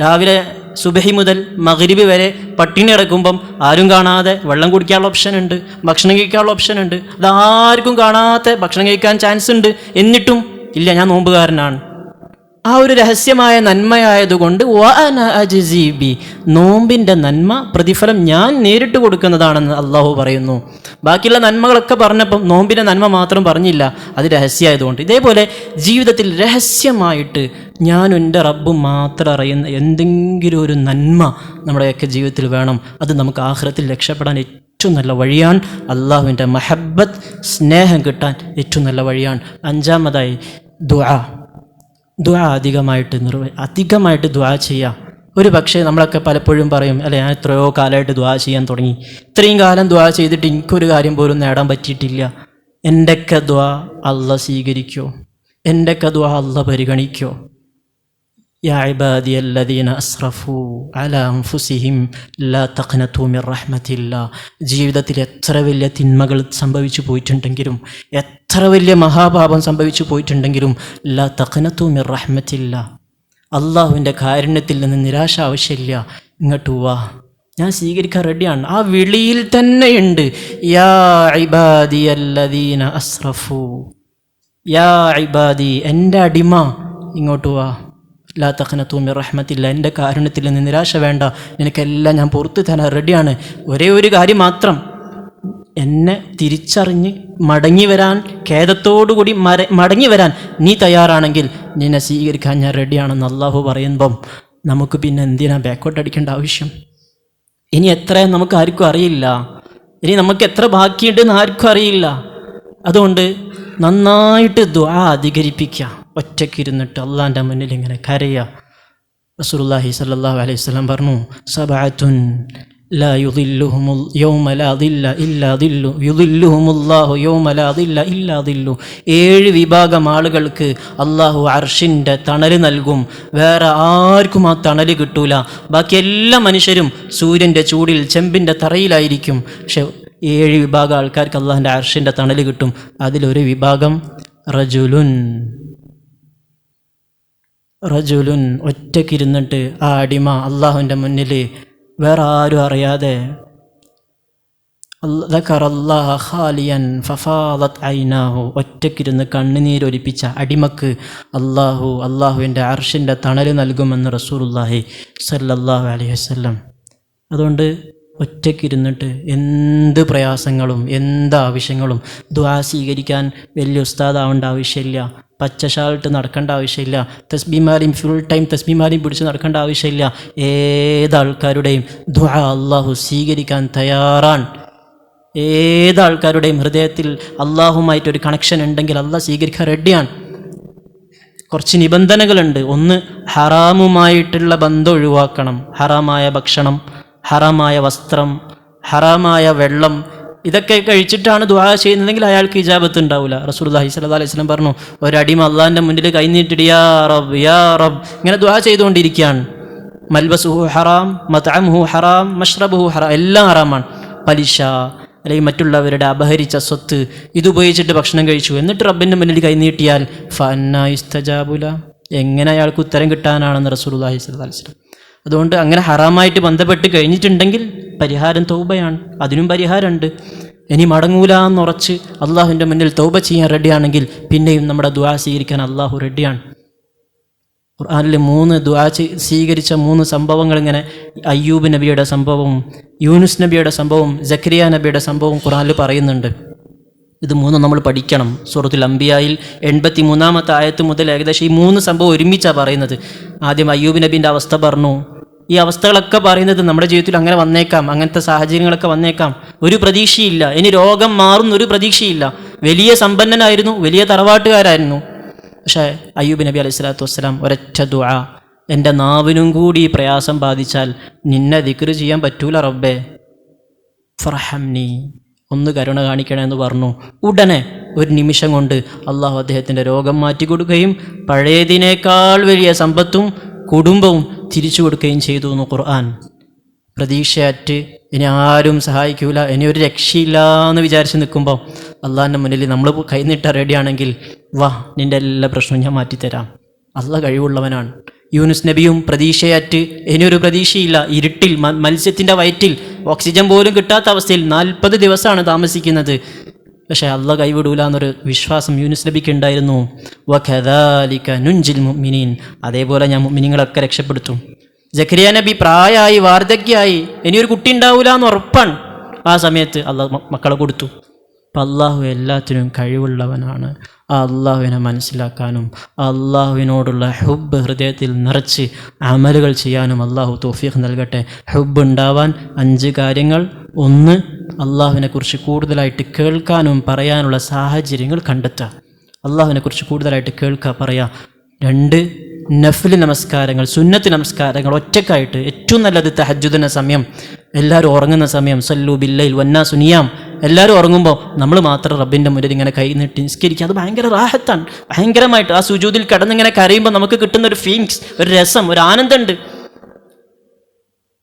രാവിലെ സുബഹി മുതൽ മഗ്രിബ് വരെ പട്ടിണി കിടക്കുമ്പം ആരും കാണാതെ വെള്ളം കുടിക്കാനുള്ള ഓപ്ഷൻ ഉണ്ട്, ഭക്ഷണം കഴിക്കാനുള്ള ഓപ്ഷൻ ഉണ്ട്. അതാർക്കും കാണാത്ത ഭക്ഷണം കഴിക്കാൻ ചാൻസ് ഉണ്ട്. എന്നിട്ടും ഇല്ല, ഞാൻ നോമ്പുകാരനാണ്. ആ ഒരു രഹസ്യമായ നന്മയായതുകൊണ്ട് നോമ്പിൻ്റെ നന്മ പ്രതിഫലം ഞാൻ നേരിട്ട് കൊടുക്കുന്നതാണെന്ന് അള്ളാഹു പറയുന്നു. ബാക്കിയുള്ള നന്മകളൊക്കെ പറഞ്ഞപ്പം നോമ്പിൻ്റെ നന്മ മാത്രം പറഞ്ഞില്ല, അത് രഹസ്യമായതുകൊണ്ട്. ഇതേപോലെ ജീവിതത്തിൽ രഹസ്യമായിട്ട് ഞാനും എൻ്റെ റബ്ബും മാത്രം അറിയുന്ന എന്തെങ്കിലും ഒരു നന്മ നമ്മുടെയൊക്കെ ജീവിതത്തിൽ വേണം. അത് നമുക്ക് ആഖിറത്തിൽ രക്ഷപ്പെടാൻ ഏറ്റവും നല്ല വഴിയാണ്. അള്ളാഹുവിൻ്റെ മഹബ്ബത്ത്, സ്നേഹം കിട്ടാൻ ഏറ്റവും നല്ല വഴിയാണ്. അഞ്ചാമതായി ദുആ അധികമായിട്ട് ദുആ ചെയ്യുക. ഒരു പക്ഷേ നമ്മളൊക്കെ പലപ്പോഴും പറയും, അല്ലെ, ഞാൻ എത്രയോ കാലമായിട്ട് ദുആ ചെയ്യാൻ തുടങ്ങി, ഇത്രയും കാലം ദുആ ചെയ്തിട്ട് എനിക്കൊരു കാര്യം പോലും നേടാൻ പറ്റിയിട്ടില്ല. എൻ്റെയൊക്കെ ദുആ അള്ളാഹ് സ്വീകരിക്കോ? എൻ്റെയൊക്കെ ദുആ അള്ളാഹ് പരിഗണിക്കോ? യാ ഇബാദിയല്ലദീന അസ്റഫൂ അലാ അൻഫുസിഹിം ലാ തഖ്നതൂ മിർ റഹ്മത്തില്ലാ. ജീവിതത്തിൽ എത്ര വലിയ തിന്മകൾ സംഭവിച്ചു പോയിട്ടുണ്ടെങ്കിലും, എത്ര വലിയ മഹാപാപം സംഭവിച്ചു പോയിട്ടുണ്ടെങ്കിലും, ലാ തഖ്നതൂ മിർ റഹ്മത്തില്ലാ, അള്ളാഹുവിൻ്റെ കാരുണ്യത്തിൽ നിന്ന് നിരാശ ആവശ്യമില്ല. ഇങ്ങോട്ട് വാ, ഞാൻ സ്വീകരിക്കാൻ റെഡിയാണ്. ആ വിളിയിൽ തന്നെയുണ്ട് യാ ഇബാദിയല്ലദീന അസ്റഫൂ, യാ ഇബാദി, എൻ്റെ അടിമ ഇങ്ങോട്ട് വാ, ലാ തഖ്നതൂ മിർ റഹ്മത്തില്ലാ, എൻ്റെ കാരുണ്യത്തിൽ നിന്ന് നിരാശ വേണ്ട, നിനക്കെല്ലാം ഞാൻ പുറത്തു തരാൻ റെഡിയാണ്. ഒരേ ഒരു കാര്യം മാത്രം, എന്നെ തിരിച്ചറിഞ്ഞ് മടങ്ങി വരാൻ, ഖേദത്തോടുകൂടി മടങ്ങി വരാൻ നീ തയ്യാറാണെങ്കിൽ നിന്നെ സ്വീകരിക്കാൻ ഞാൻ റെഡിയാണെന്ന് അള്ളാഹു പറയുമ്പം നമുക്ക് പിന്നെ എന്തിനാ ബാക്കോട്ട് അടിക്കേണ്ട ആവശ്യം? ഇനി എത്ര നമുക്ക് ആർക്കും അറിയില്ല, ഇനി നമുക്ക് എത്ര ബാക്കിയുണ്ടെന്ന് ആർക്കും അറിയില്ല. അതുകൊണ്ട് നന്നായിട്ട് ദുആ അധികരിപ്പിക്കുക. ഒറ്റയ്ക്കിരുന്നിട്ട് അള്ളാൻ്റെ മുന്നിൽ ഇങ്ങനെ കരയുക. റസൂലുള്ളാഹി സ്വല്ലല്ലാഹു അലൈഹി വസല്ലം പറഞ്ഞു, സബഅത്തുൻ ലാ യുദില്ലുഹുമുൽ യൗമ ലാ ദില്ല ഇല്ലാ ദില്ലു യുദില്ലുഹുമുല്ലാഹു യൗമ ലാ ദില്ല ഇല്ലാ ദില്ലു. 7 വിഭാഗം ആളുകൾക്ക് അള്ളാഹു അർഷിൻ്റെ തണൽ നൽകും. വേറെ ആർക്കും ആ തണൽ കിട്ടൂല. ബാക്കി എല്ലാ മനുഷ്യരും സൂര്യൻ്റെ ചൂടിൽ ചെമ്പിൻ്റെ തറയിലായിരിക്കും. പക്ഷെ 7 വിഭാഗം ആൾക്കാർക്ക് അള്ളാഹിൻ്റെ അർഷിൻ്റെ തണൽ കിട്ടും. അതിലൊരു വിഭാഗം റജുലുൻ ഒറ്റയ്ക്കിരുന്നിട്ട് ആ അടിമ അള്ളാഹുവിൻ്റെ മുന്നിൽ വേറെ ആരും അറിയാതെ ഒറ്റയ്ക്കിരുന്ന് കണ്ണുനീരൊലിപ്പിച്ച അടിമക്ക് അള്ളാഹുവിൻ്റെ അർഷിൻ്റെ തണൽ നൽകുമെന്ന് റസൂലുള്ളാഹി സ്വല്ലല്ലാഹു അലൈഹി വസല്ലം. അതുകൊണ്ട് ഒറ്റയ്ക്കിരുന്നിട്ട് എന്ത് പ്രയാസങ്ങളും എന്ത് ആവശ്യങ്ങളും ദുആ സ്വീകരിക്കാൻ വലിയ ഉസ്താദാവേണ്ട ആവശ്യമില്ല, പച്ച ഷാൾട്ട് നടക്കേണ്ട ആവശ്യമില്ല, തസ്ബീമാലിയും ഫുൾ ടൈം തസ്ബീമാലിയും പിടിച്ച് നടക്കേണ്ട ആവശ്യമില്ല. ഏതാൾക്കാരുടെയും ദുആ അള്ളാഹു സ്വീകരിക്കാൻ തയ്യാറാണ്. ഏതാൾക്കാരുടെയും ഹൃദയത്തിൽ അള്ളാഹുമായിട്ടൊരു കണക്ഷൻ ഉണ്ടെങ്കിൽ അള്ളാഹ് സ്വീകരിക്കാൻ റെഡിയാണ്. കുറച്ച് നിബന്ധനകളുണ്ട്. ഒന്ന്, ഹറാമുമായിട്ടുള്ള ബന്ധം ഒഴിവാക്കണം. ഹറാമായ ഭക്ഷണം, ഹറാമായ വസ്ത്രം, ഹറാമായ വെള്ളം, ഇതൊക്കെ കഴിച്ചിട്ടാണ് ദുആ ചെയ്യുന്നതെങ്കിൽ അയാൾക്ക് ഇജാബത്ത് ഉണ്ടാവില്ല. റസൂലുള്ളാഹി സ്വല്ലല്ലാഹു അലൈഹി വസല്ലം പറഞ്ഞു, ഒരടിമ അള്ളാഹിൻ്റെ മുന്നിൽ കൈനീട്ടിട്ട് യാ റബ്ബ് യാ റബ്ബ് ഇങ്ങനെ ദുആ ചെയ്തുകൊണ്ടിരിക്കുകയാണ്. മൽബസുഹു ഹറാം, മത്അമുഹു ഹറാം, മഷ്റബുഹു ഹറാം, എല്ലാം ഹറാമാണ്. പലിശ അല്ലെങ്കിൽ മറ്റുള്ളവരുടെ അപഹരിച്ച സ്വത്ത് ഇതുപയോഗിച്ചിട്ട് ഭക്ഷണം കഴിച്ചു, എന്നിട്ട് റബ്ബിൻ്റെ മുന്നിൽ കൈനീട്ടിയാൽ ഫഅന്നാ യുസ്തജാബു ലഹു, എങ്ങനെ അയാൾക്ക് ഉത്തരം കിട്ടാനാണെന്ന് റസൂലുള്ളാഹി സ്വല്ലല്ലാഹി അലൈഹി വസല്ലം. അതുകൊണ്ട് അങ്ങനെ ഹറാമായിട്ട് ബന്ധപ്പെട്ട് കഴിഞ്ഞിട്ടുണ്ടെങ്കിൽ പരിഹാരം തൗബയാണ്, അതിനും പരിഹാരമുണ്ട്. ഇനി മടങ്ങൂലാന്നുറച്ച് അള്ളാഹുവിൻ്റെ മുന്നിൽ തൗബ ചെയ്യാൻ റെഡിയാണെങ്കിൽ പിന്നെയും നമ്മുടെ ദുആ സ്വീകരിക്കാൻ അള്ളാഹു റെഡിയാണ്. ഖുർആനിൽ 3 ദുആ സ്വീകരിച്ച 3 സംഭവങ്ങൾ ഇങ്ങനെ അയ്യൂബ് നബിയുടെ സംഭവവും യൂനുസ് നബിയുടെ സംഭവവും സക്കരിയ നബിയുടെ സംഭവവും ഖുർആനിൽ പറയുന്നുണ്ട്. ഇത് 3 നമ്മൾ പഠിക്കണം. സൂറത്തുൽ അംബിയായിൽ 83-ാമത്തെ ആയത്ത് മുതൽ ഏകദേശം ഈ 3 സംഭവം ഒരുമിച്ചാണ് പറയുന്നത്. ആദ്യം അയ്യൂബ് നബീൻ്റെ അവസ്ഥ പറഞ്ഞു. ഈ അവസ്ഥകളൊക്കെ പറയുന്നത് നമ്മുടെ ജീവിതത്തിൽ അങ്ങനെ വന്നേക്കാം, അങ്ങനത്തെ സാഹചര്യങ്ങളൊക്കെ വന്നേക്കാം, ഒരു പ്രതീക്ഷയില്ല, ഇനി രോഗം മാറുന്നൊരു പ്രതീക്ഷയില്ല. വലിയ സമ്പന്നനായിരുന്നു, വലിയ തറവാട്ടുകാരായിരുന്നു. പക്ഷേ അയ്യൂബ് നബി അലൈഹി സ്വലാത്തു വസ്സലാം ഒരൊറ്റ ദുആ, എൻ്റെ നാവിനും കൂടി പ്രയാസം ബാധിച്ചാൽ നിന്നെ ദിക്ർ ചെയ്യാൻ പറ്റൂല റബ്ബേ, ഫർഹംനി, ഒന്ന് കരുണ കാണിക്കണമെന്ന് പറഞ്ഞു. ഉടനെ ഒരു നിമിഷം കൊണ്ട് അള്ളാഹു അദ്ദേഹത്തിൻ്റെ രോഗം മാറ്റിക്കൊടുക്കുകയും പഴയതിനേക്കാൾ വലിയ സമ്പത്തും കുടുംബവും തിരിച്ചു കൊടുക്കുകയും ചെയ്തു എന്ന് ഖുർആൻ. പ്രതീക്ഷയറ്റ് ഇനി ആരും സഹായിക്കൂല, ഇനി ഒരു രക്ഷയില്ല എന്ന് വിചാരിച്ച് നിൽക്കുമ്പോൾ അള്ളാഹിൻ്റെ മുന്നിൽ നമ്മൾ കൈനീട്ട റെഡിയാണെങ്കിൽ വാ, നിൻ്റെ എല്ലാ പ്രശ്നവും ഞാൻ മാറ്റിത്തരാം. അള്ളാഹ് കഴിവുള്ളവനാണ്. യൂനുസ് നബിയും പ്രതീക്ഷയറ്റ് ഇനിയൊരു പ്രതീക്ഷയില്ല, ഇരുട്ടിൽ മത്സ്യത്തിൻ്റെ വയറ്റിൽ ഓക്സിജൻ പോലും കിട്ടാത്ത അവസ്ഥയിൽ 40 ദിവസമാണ് താമസിക്കുന്നത്. പക്ഷേ അള്ളാഹ് കൈവിടൂല എന്നൊരു വിശ്വാസം യൂനുസ് നബിക്ക് ഉണ്ടായിരുന്നു. വകദാലിക നുൻജിൽ മുഅ്മിനീൻ, അതേപോലെ ഞാൻ മുഅ്മിനീങ്ങളൊക്കെ രക്ഷപ്പെടുത്തും. സക്കരിയ നബി പ്രായമായി, വാർദ്ധക്യമായി, ഇനിയൊരു കുട്ടി ഉണ്ടാവില്ല എന്ന് ഉറപ്പാണ്. ആ സമയത്ത് അള്ളാഹ് മക്കളെ കൊടുത്തു. അപ്പം അള്ളാഹു എല്ലാത്തിനും കഴിവുള്ളവനാണ്. ആ അള്ളാഹുവിനെ മനസ്സിലാക്കാനും അള്ളാഹുവിനോടുള്ള ഹുബ്ബ് ഹൃദയത്തിൽ നിറച്ച് അമലുകൾ ചെയ്യാനും അള്ളാഹു തൗഫീഖ് നൽകട്ടെ. ഹുബ്ബ് ഉണ്ടാവാൻ 5 കാര്യങ്ങൾ. 1, അള്ളാഹുവിനെക്കുറിച്ച് കൂടുതലായിട്ട് കേൾക്കാനും പറയാനുള്ള സാഹചര്യങ്ങൾ കണ്ടെത്തുക. അള്ളാഹുവിനെക്കുറിച്ച് കൂടുതലായിട്ട് കേൾക്കുക, പറയുക. 2, നഫ്ല് നമസ്കാരങ്ങൾ, സുന്നത്ത് നമസ്കാരങ്ങൾ ഒറ്റക്കായിട്ട്. ഏറ്റവും നല്ലത് തഹജ്ജുദിൻ്റെ സമയം, എല്ലാവരും ഉറങ്ങുന്ന സമയം. സല്ലു ബില്ലൈൽ വന്നാസു നിയാം, എല്ലാവരും ഉറങ്ങുമ്പോൾ നമ്മൾ മാത്രം റബ്ബിൻ്റെ മുന്നിൽ ഇങ്ങനെ കൈ നീട്ടി നിസ്കരിക്കുക. അത് ഭയങ്കര റാഹത്താണ്. ഭയങ്കരമായിട്ട് ആ സുജൂദിൽ കിടന്നിങ്ങനെ കരയുമ്പോൾ നമുക്ക് കിട്ടുന്ന ഒരു ഫീലിങ്സ്, ഒരു രസം, ഒരു ആനന്ദമുണ്ട്.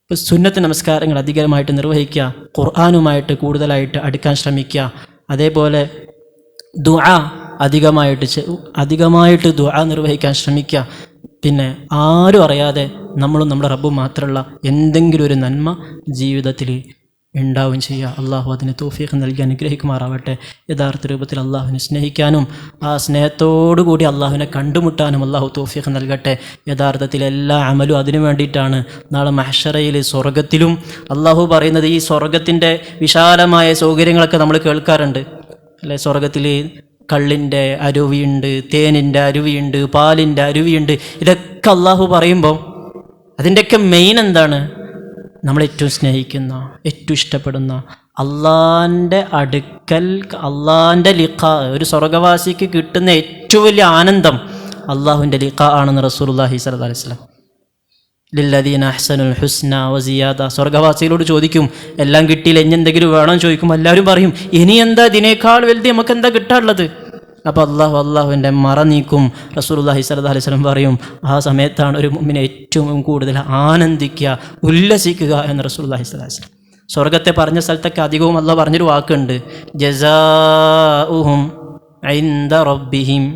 ഇപ്പോൾ സുന്നത്ത് നമസ്കാരങ്ങൾ അധികമായിട്ട് നിർവഹിക്കുക, ഖുർആനുമായിട്ട് കൂടുതലായിട്ട് അടുക്കാൻ ശ്രമിക്കുക. അതേപോലെ ദുആ അധികമായിട്ട് ദുആ നിർവഹിക്കാൻ ശ്രമിക്കുക. പിന്നെ ആരും അറിയാതെ നമ്മളും നമ്മുടെ റബ്ബും മാത്രമുള്ള എന്തെങ്കിലും ഒരു നന്മ ജീവിതത്തിൽ ഉണ്ടാവുകയും ചെയ്യുക. അള്ളാഹു അതിന് തൗഫീഖ് നൽകി അനുഗ്രഹിക്കുമാറാവട്ടെ. യഥാർത്ഥ രൂപത്തിൽ അള്ളാഹുവിനെ സ്നേഹിക്കാനും ആ സ്നേഹത്തോടു കൂടി അള്ളാഹുവിനെ കണ്ടുമുട്ടാനും അള്ളാഹു തൗഫീഖ് നൽകട്ടെ. യഥാർത്ഥത്തിൽ എല്ലാ അമലും അതിനു വേണ്ടിയിട്ടാണ്. നാളെ മഹ്ശറയിൽ സ്വർഗത്തിലും അള്ളാഹു പറയുന്നത്, ഈ സ്വർഗത്തിൻ്റെ വിശാലമായ സൗകര്യങ്ങളൊക്കെ നമ്മൾ കേൾക്കാറുണ്ട് അല്ലേ. സ്വർഗത്തിൽ കള്ളിൻ്റെ അരുവിയുണ്ട്, തേനിൻ്റെ അരുവിയുണ്ട്, പാലിൻ്റെ അരുവിയുണ്ട്. ഇതൊക്കെ അള്ളാഹു പറയുമ്പോൾ അതിൻ്റെയൊക്കെ മെയിൻ എന്താണ്? നമ്മളേറ്റവും സ്നേഹിക്കുന്ന, ഏറ്റവും ഇഷ്ടപ്പെടുന്ന അള്ളാൻ്റെ അടുക്കൽ, അള്ളാൻ്റെ ലിഖാ, ഒരു സ്വർഗവാസിക്ക് കിട്ടുന്ന ഏറ്റവും വലിയ ആനന്ദം അള്ളാഹുവിൻ്റെ ലിഖാ ആണെന്ന് റസൂലുള്ളാഹി സ്വല്ലല്ലാഹി അലൈഹി വസല്ലം. ലില്ലദീന അഹ്സനുൽ ഹുസ്ന വസിയാദ. സ്വർഗവാസികളോട് ചോദിക്കും, എല്ലാം കിട്ടിയില്ല, ഇനി എന്തെങ്കിലും വേണമെന്ന് ചോദിക്കുമ്പോൾ എല്ലാവരും പറയും, ഇനി എന്താ ഇതിനേക്കാൾ വലുത് നമുക്ക് എന്താ കിട്ടാനുള്ളത്? അപ്പോൾ അള്ളാഹുവിൻ്റെ മറ നീക്കും. റസൂലുള്ളാഹി സ്വല്ലല്ലാഹി അലൈഹി വസല്ലം പറയും, ആ സമയത്താണ് ഒരു മുഅ്മിൻ ഏറ്റവും കൂടുതൽ ആനന്ദിക്കുക, ഉല്ലസിക്കുക എന്ന് റസൂലുള്ളാഹി സ്വല്ലല്ലാഹി അലൈഹി വസല്ലം. സ്വർഗത്തെ പറഞ്ഞ സ്ഥലത്തൊക്കെ അധികവും അള്ളാഹ് പറഞ്ഞൊരു വാക്കുണ്ട്, ജസാഉഹും ഇൻദ റബ്ബിഹിം.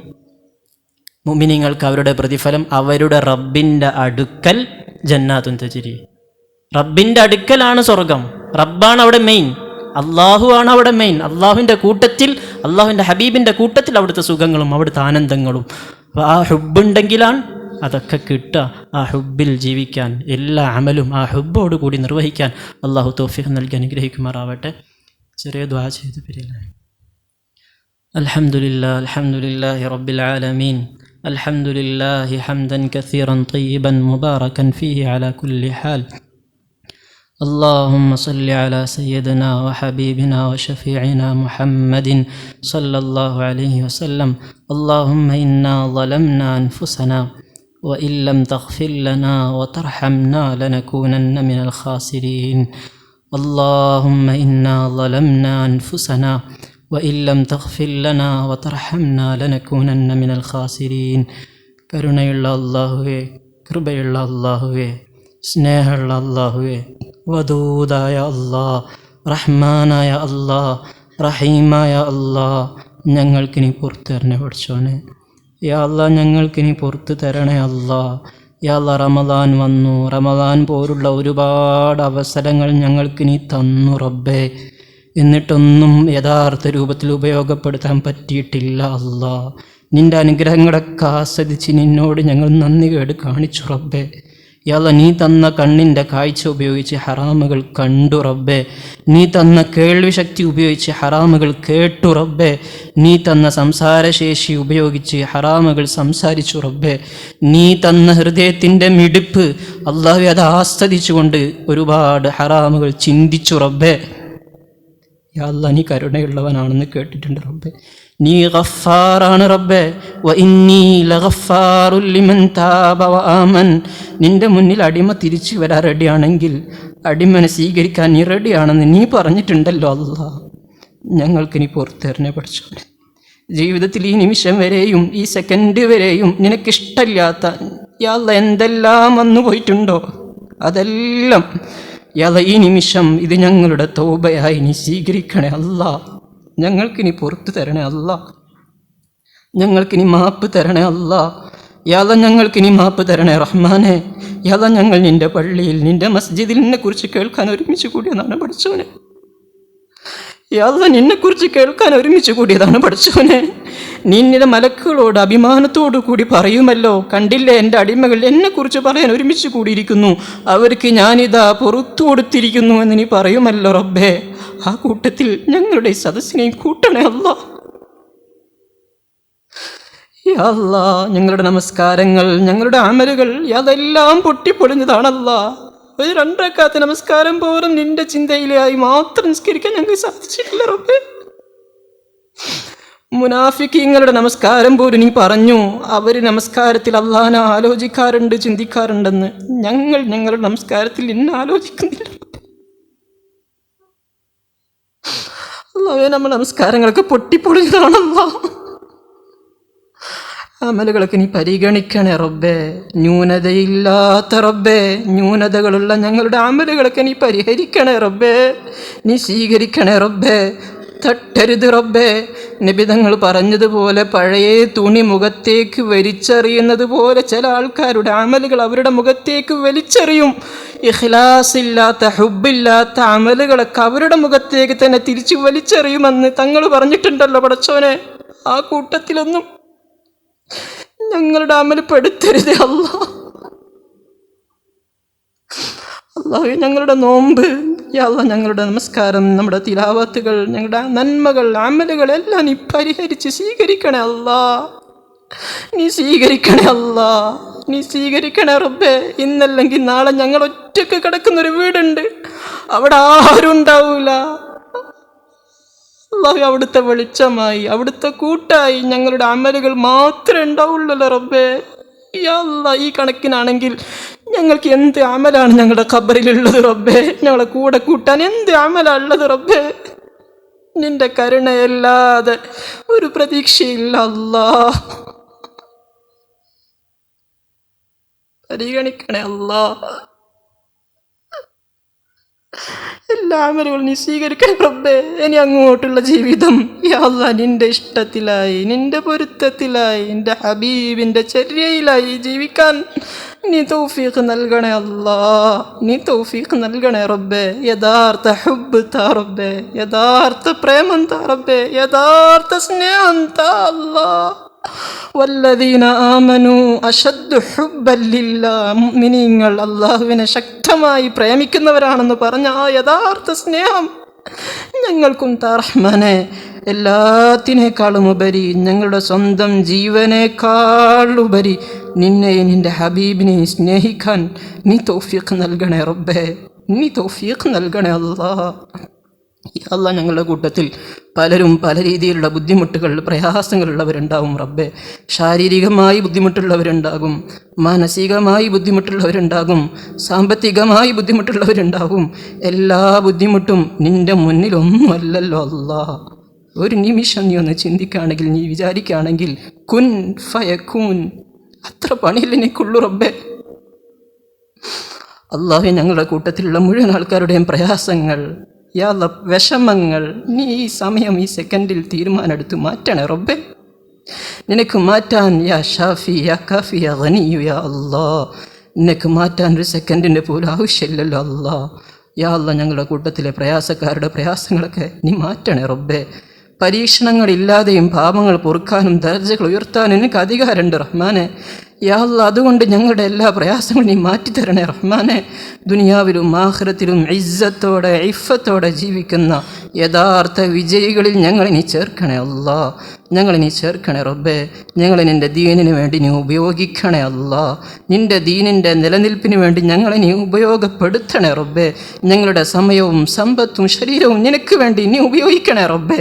മുഅ്മിനീങ്ങൾക്ക് അവരുടെ പ്രതിഫലം അവരുടെ റബ്ബിൻ്റെ അടുക്കൽ ജന്നാത്തുൻ തജ്രി. റബ്ബിൻ്റെ അടുക്കലാണ് സ്വർഗം. റബ്ബാണ് അവിടെ മെയിൻ, അള്ളാഹു ആണ് അവിടെ മെയിൻ. അള്ളാഹുവിൻ്റെ കൂട്ടത്തിൽ, അള്ളാഹുവിൻ്റെ ഹബീബിൻ്റെ കൂട്ടത്തിൽ അവിടുത്തെ സുഖങ്ങളും അവിടുത്തെ ആനന്ദങ്ങളും. അപ്പോൾ ആ ഹുബ്ബുണ്ടെങ്കിലാണ് അതൊക്കെ കിട്ടുക. ആ ഹുബ്ബിൽ ജീവിക്കാൻ, എല്ലാ അമലും ആ ഹുബ്ബോട് കൂടി നിർവഹിക്കാൻ അള്ളാഹു തൗഫീഖ് നൽകി അനുഗ്രഹിക്കുമാറാവട്ടെ. ചെറിയ ദുആ ചെയ്ത് പിരിയല്ലേ. അൽഹംദുലില്ലാഹി റബ്ബിൽ ആലമീൻ. അൽഹംദുലില്ലാഹി ഹംദൻ കസീറൻ طيبا മുബാറകൻ ഫീഹി അലാ കുല്ലി ഹാൽ. اللهم صل على سيدنا وحبيبنا وشفيعنا محمد صلى الله عليه وسلم. اللهم إنا ظلمنا أنفسنا وإن لم تغفر لنا وترحمنا لنكونن من الخاسرين. اللهم إنا ظلمنا أنفسنا وإن لم تغفر لنا وترحمنا لنكونن من الخاسرين. കരുണയുള്ള അല്ലാഹുവേ, കൃപയുള്ള അല്ലാഹുവേ, സ്നേഹമുള്ള അല്ലാഹുവേ, വദൂദായ അല്ലാഹ്, റഹ്മാനായ അല്ലാഹ്, റഹീമായ അല്ലാഹ്, ഞങ്ങൾക്കിനി പുറത്തെറിഞ്ഞ പഠിച്ചോനെ. യാ അല്ലാ ഞങ്ങൾക്കിനി പുറത്തു തരണേ അല്ലാ. യാ അല്ലാ റമദാൻ വന്നു, റമദാൻ പോലുള്ള ഒരുപാട് അവസരങ്ങൾ ഞങ്ങൾക്കിനി തന്നു റബ്ബേ, എന്നിട്ടൊന്നും യഥാർത്ഥ രൂപത്തിൽ ഉപയോഗപ്പെടുത്താൻ പറ്റിയിട്ടില്ല അല്ലാ. നിൻ്റെ അനുഗ്രഹങ്ങളൊക്കെ ആസ്വദിച്ച് നിന്നോട് ഞങ്ങൾ നന്ദി കേട് കാണിച്ചു റബ്ബേ. യാ അല്ലാ നീ തന്ന കണ്ണിൻ്റെ കാഴ്ച ഉപയോഗിച്ച് ഹറാമുകൾ കണ്ടു റബ്ബേ. നീ തന്ന കേൾവി ശക്തി ഉപയോഗിച്ച് ഹറാമുകൾ കേട്ടു റബ്ബേ. നീ തന്ന സംസാരശേഷി ഉപയോഗിച്ച് ഹറാമുകൾ സംസാരിച്ചു റബ്ബേ. നീ തന്ന ഹൃദയത്തിൻ്റെ മിടിപ്പ് അല്ലാഹു അത് ആസ്വദിച്ചുകൊണ്ട് ഒരുപാട് ഹറാമുകൾ ചിന്തിച്ചു റബ്ബേ. യാ അല്ലാ നീ കരുണയുള്ളവനാണെന്ന് കേട്ടിട്ടുണ്ട് റബ്ബേ. നീ ഗഫാറാണ് റബ്ബേ. വ ഇന്നി ലഗഫാറുൽ ലിമൻ താബ വ ആമൻ. നിൻ്റെ മുന്നിൽ അടിമ തിരിച്ചു വരാൻ റെഡിയാണെങ്കിൽ അടിമനെ സ്വീകരിക്കാൻ നീ റെഡിയാണെന്ന് നീ പറഞ്ഞിട്ടുണ്ടല്ലോ അല്ലാ. ഞങ്ങൾക്കിനി പുറത്തേറിനെ പഠിച്ചോനെ. ജീവിതത്തിൽ ഈ നിമിഷം വരെയും ഈ സെക്കൻഡ് വരെയും നിനക്കിഷ്ടമില്ലാത്ത യാ അല്ലാ എന്തെല്ലാം വന്നു പോയിട്ടുണ്ടോ അതെല്ലാം യാ അല്ലാ ഈ നിമിഷം ഇത് ഞങ്ങളുടെ തൗബയായി നീ സ്വീകരിക്കണേ അല്ലാ. ഞങ്ങൾക്കിനി പുറത്തു തരണേ അല്ലാ. ഞങ്ങൾക്കിനി മാപ്പ് തരണേ അല്ലാ. യാ അല്ലാ ഞങ്ങൾക്കിനി മാപ്പ് തരണേ റഹ്മാനെ. യാ അല്ലാ ഞങ്ങൾ നിൻ്റെ പള്ളിയിൽ നിൻ്റെ മസ്ജിദിൽ നിന്നെക്കുറിച്ച് കേൾക്കാൻ ഒരുമിച്ച് കൂടിയതാണ് പഠിച്ചോനെ. യാ അല്ലാ നിന്നെക്കുറിച്ച് കേൾക്കാൻ ഒരുമിച്ച് കൂടിയതാണ് പഠിച്ചോനെ. നിന്റെ മലക്കുകളോട് അഭിമാനത്തോടു കൂടി പറയുമല്ലോ, കണ്ടില്ലേ എൻ്റെ അടിമകൾ എന്നെക്കുറിച്ച് പറയാൻ ഒരുമിച്ച് കൂടിയിരിക്കുന്നു, അവർക്ക് ഞാനിതാ പുറത്തു കൊടുത്തിരിക്കുന്നു എന്ന് നീ പറയുമല്ലോ റബ്ബേ. ആ കൂട്ടത്തിൽ ഞങ്ങളുടെ ഈ സദസ്സിനെയും കൂട്ടണേ അല്ലാ. യാ അല്ലാ ഞങ്ങളുടെ നമസ്കാരങ്ങൾ ഞങ്ങളുടെ അമലുകൾ അതെല്ലാം പൊട്ടിപ്പൊളിഞ്ഞതാണല്ലാ. ഒരു 2 റക്അത്ത് നമസ്കാരം പോലും നിന്റെ ചിന്തയിലായി മാത്രം നിസ്കരിക്കാൻ ഞങ്ങൾക്ക് സാധിച്ചിട്ടില്ല റബ്ബേ. മുനാഫിക്കീങ്ങളുടെ നമസ്കാരം പോലും നീ പറഞ്ഞു അവർ നമസ്കാരത്തിൽ അല്ലാഹനെ ആലോചിക്കാറുണ്ട്, ചിന്തിക്കാറുണ്ടെന്ന്. ഞങ്ങൾ ഞങ്ങളുടെ നമസ്കാരത്തിൽ നിന്നെ ആലോചിക്കുന്നില്ല അല്ലാഹുവേ. നമ്മുടെ നമസ്കാരങ്ങളൊക്കെ പൊട്ടിപ്പൊളിഞ്ഞതാണല്ലോ. അമലുകളൊക്കെ നീ പരിഗണിക്കണേ റബ്ബേ. ന്യൂനതയില്ലാത്ത റബ്ബേ, ന്യൂനതകളുള്ള ഞങ്ങളുടെ അമലുകളൊക്കെ നീ പരിഹരിക്കണേ റബ്ബേ. നീ സ്വീകരിക്കണേ റബ്ബേ. തട്ടരുത് റബ്ബേ. നബിതങ്ങൾ പറഞ്ഞതുപോലെ പഴയ തുണി മുഖത്തേക്ക് വലിച്ചെറിയുന്നത് പോലെ ചില ആൾക്കാരുടെ അമലുകൾ അവരുടെ മുഖത്തേക്ക് വലിച്ചെറിയും. ഇഖ്ലാസില്ലാത്ത ഹുബില്ലാത്ത അമലുകളൊക്കെ അവരുടെ മുഖത്തേക്ക് തന്നെ തിരിച്ചു വലിച്ചെറിയുമെന്ന് തങ്ങൾ പറഞ്ഞിട്ടുണ്ടല്ലോ പടച്ചോനെ. ആ കൂട്ടത്തിലൊന്നും ഞങ്ങളുടെ അമൽ പെടുത്തരുത് അല്ലാ. അല്ലാഹു ഞങ്ങളുടെ നോമ്പ് യാ അല്ലാ ഞങ്ങളുടെ നമസ്കാരം നമ്മുടെ തിലാവത്തുകൾ ഞങ്ങളുടെ നന്മകൾ അമലുകൾ എല്ലാം നീ പരിഹരിച്ച് സ്വീകരിക്കണേ അല്ലാ. നീ സ്വീകരിക്കണേ അല്ലാ. നീ സ്വീകരിക്കണേ റബ്ബേ. ഇന്നല്ലെങ്കിൽ നാളെ ഞങ്ങൾ ഒറ്റയ്ക്ക് കിടക്കുന്നൊരു വീടുണ്ട്, അവിടെ ആരും ഉണ്ടാവൂല അല്ലാഹു. അവിടുത്തെ വെളിച്ചമായി അവിടുത്തെ കൂട്ടായി ഞങ്ങളുടെ അമലുകൾ മാത്രമേ ഉണ്ടാവുള്ളല്ലോ റബ്ബേ. യാ അല്ലാ ഈ കണക്കിനാണെങ്കിൽ ഞങ്ങൾക്ക് എന്ത് അമലാണ് ഞങ്ങളുടെ ഖബറിലുള്ളത് റബ്ബേ. ഞങ്ങളെ കൂടെ കൂട്ടാൻ എന്ത് അമലാണ് ഉള്ളത് റബ്ബേ. നിന്റെ കരുണയല്ലാതെ ഒരു പ്രതീക്ഷയില്ല അല്ലാ. പരിഗണിക്കണേ അല്ലാ. എല്ലാ അമലുകളും നീ സ്വീകരിക്കണേ റബ്ബേ. ഇനി അങ്ങോട്ടുള്ള ജീവിതം യാ അല്ലാ നിന്റെ ഇഷ്ടത്തിലായി നിന്റെ പൊരുത്തത്തിലായി നിന്റെ ഹബീബിൻ്റെ ചര്യയിലായി ജീവിക്കാൻ നീ തൗഫീഖ് നൽകണേ അല്ലാ. നീ തൗഫീഖ് നൽകണേ റബ്ബേ. യഥാർത്ഥ ഹുബ് താ റബ്ബേ. യഥാർത്ഥ പ്രേമം താ റബ്ബേ. യഥാർത്ഥ സ്നേഹം താ അല്ലാ. വല്ലദീന ആമനു അശദ്ദു ഹുബ്ബൻ ലില്ലാഹ്. മുഅ്മിനീങ്ങൾ അല്ലാഹുവിനെ ശക്തമായി പ്രേമിക്കുന്നവരാണെന്ന് പറഞ്ഞ ആ യഥാർത്ഥ സ്നേഹം ഞങ്ങൾക്കും താ റഹ്മാനെ. എല്ലാത്തിനേക്കാളും ഉപരി ഞങ്ങളുടെ സ്വന്തം ജീവനേക്കാളുപരി നിന്നെയും നിൻ്റെ ഹബീബിനെയും സ്നേഹിക്കാൻ നീ തൗഫീഖ് നൽകണേ റബ്ബേ. നീ തൗഫീഖ് നൽകണേ അല്ലാ. അല്ലാ ഞങ്ങളുടെ കൂട്ടത്തിൽ പലരും പല രീതിയിലുള്ള ബുദ്ധിമുട്ടുകൾ പ്രയാസങ്ങളുള്ളവരുണ്ടാവും റബ്ബേ. ശാരീരികമായി ബുദ്ധിമുട്ടുള്ളവരുണ്ടാകും, മാനസികമായി ബുദ്ധിമുട്ടുള്ളവരുണ്ടാകും, സാമ്പത്തികമായി ബുദ്ധിമുട്ടുള്ളവരുണ്ടാകും. എല്ലാ ബുദ്ധിമുട്ടും നിൻ്റെ മുന്നിലൊന്നും അല്ലല്ലോ അല്ലാ. ഒരു നിമിഷം നീ ഒന്ന് ചിന്തിക്കുകയാണെങ്കിൽ, നീ വിചാരിക്കുകയാണെങ്കിൽ കുൻ ഫയക്കൂൻ, അത്ര പണിയില്ല നീക്കുള്ളൂ റബ്ബേ. അല്ലാഹു ഞങ്ങളുടെ കൂട്ടത്തിലുള്ള മുഴുവൻ ആൾക്കാരുടെയും പ്രയാസങ്ങൾ യാ അല്ലാ വിഷമങ്ങൾ നീ ഈ സമയം ഈ സെക്കൻഡിൽ തീരുമാനമെടുത്ത് മാറ്റണേ റബ്ബേ. നിനക്ക് മാറ്റാൻ യാ ഷാഫി യാ കാഫി യാ ഗനിയു യാ അല്ലാ, നിനക്ക് മാറ്റാൻ ഒരു സെക്കൻഡിൻ്റെ പോലും ആവശ്യമില്ലല്ലോ അല്ലാ. യാ അല്ലാ, ഞങ്ങളുടെ കൂട്ടത്തിലെ പ്രയാസക്കാരുടെ പ്രയാസങ്ങളൊക്കെ നീ മാറ്റണേ റബ്ബേ. പരീക്ഷണങ്ങളില്ലാതെയും പാപങ്ങൾ പൊറുക്കാനും ദർജകൾ ഉയർത്താനും നിനക്ക് അധികാരമുണ്ട് റഹ്മാനെ. യാ അല്ലാ, അതുകൊണ്ട് ഞങ്ങളുടെ എല്ലാ പ്രയാസങ്ങളും നീ മാറ്റിത്തരണേ റഹ്മാനെ. ദുനിയാവിലും ആഖിറത്തിലും ഇസ്സത്തോടെ ഇഫത്തോടെ ജീവിക്കുന്ന യഥാർത്ഥ വിജയികളിൽ ഞങ്ങളെ നീ ചേർക്കണേ അല്ലാ. ഞങ്ങളെ നീ ചേർക്കണേ റബ്ബേ. ഞങ്ങളെ നിൻ്റെ ദീനിന് വേണ്ടി നീ ഉപയോഗിക്കണേ അല്ലാ. നിൻ്റെ ദീനിൻ്റെ നിലനിൽപ്പിന് വേണ്ടി ഞങ്ങളെ നീ ഉപയോഗപ്പെടുത്തണേ റബ്ബേ. ഞങ്ങളുടെ സമയവും സമ്പത്തും ശരീരവും നിനക്ക് വേണ്ടി നീ ഉപയോഗിക്കണേ റബ്ബേ.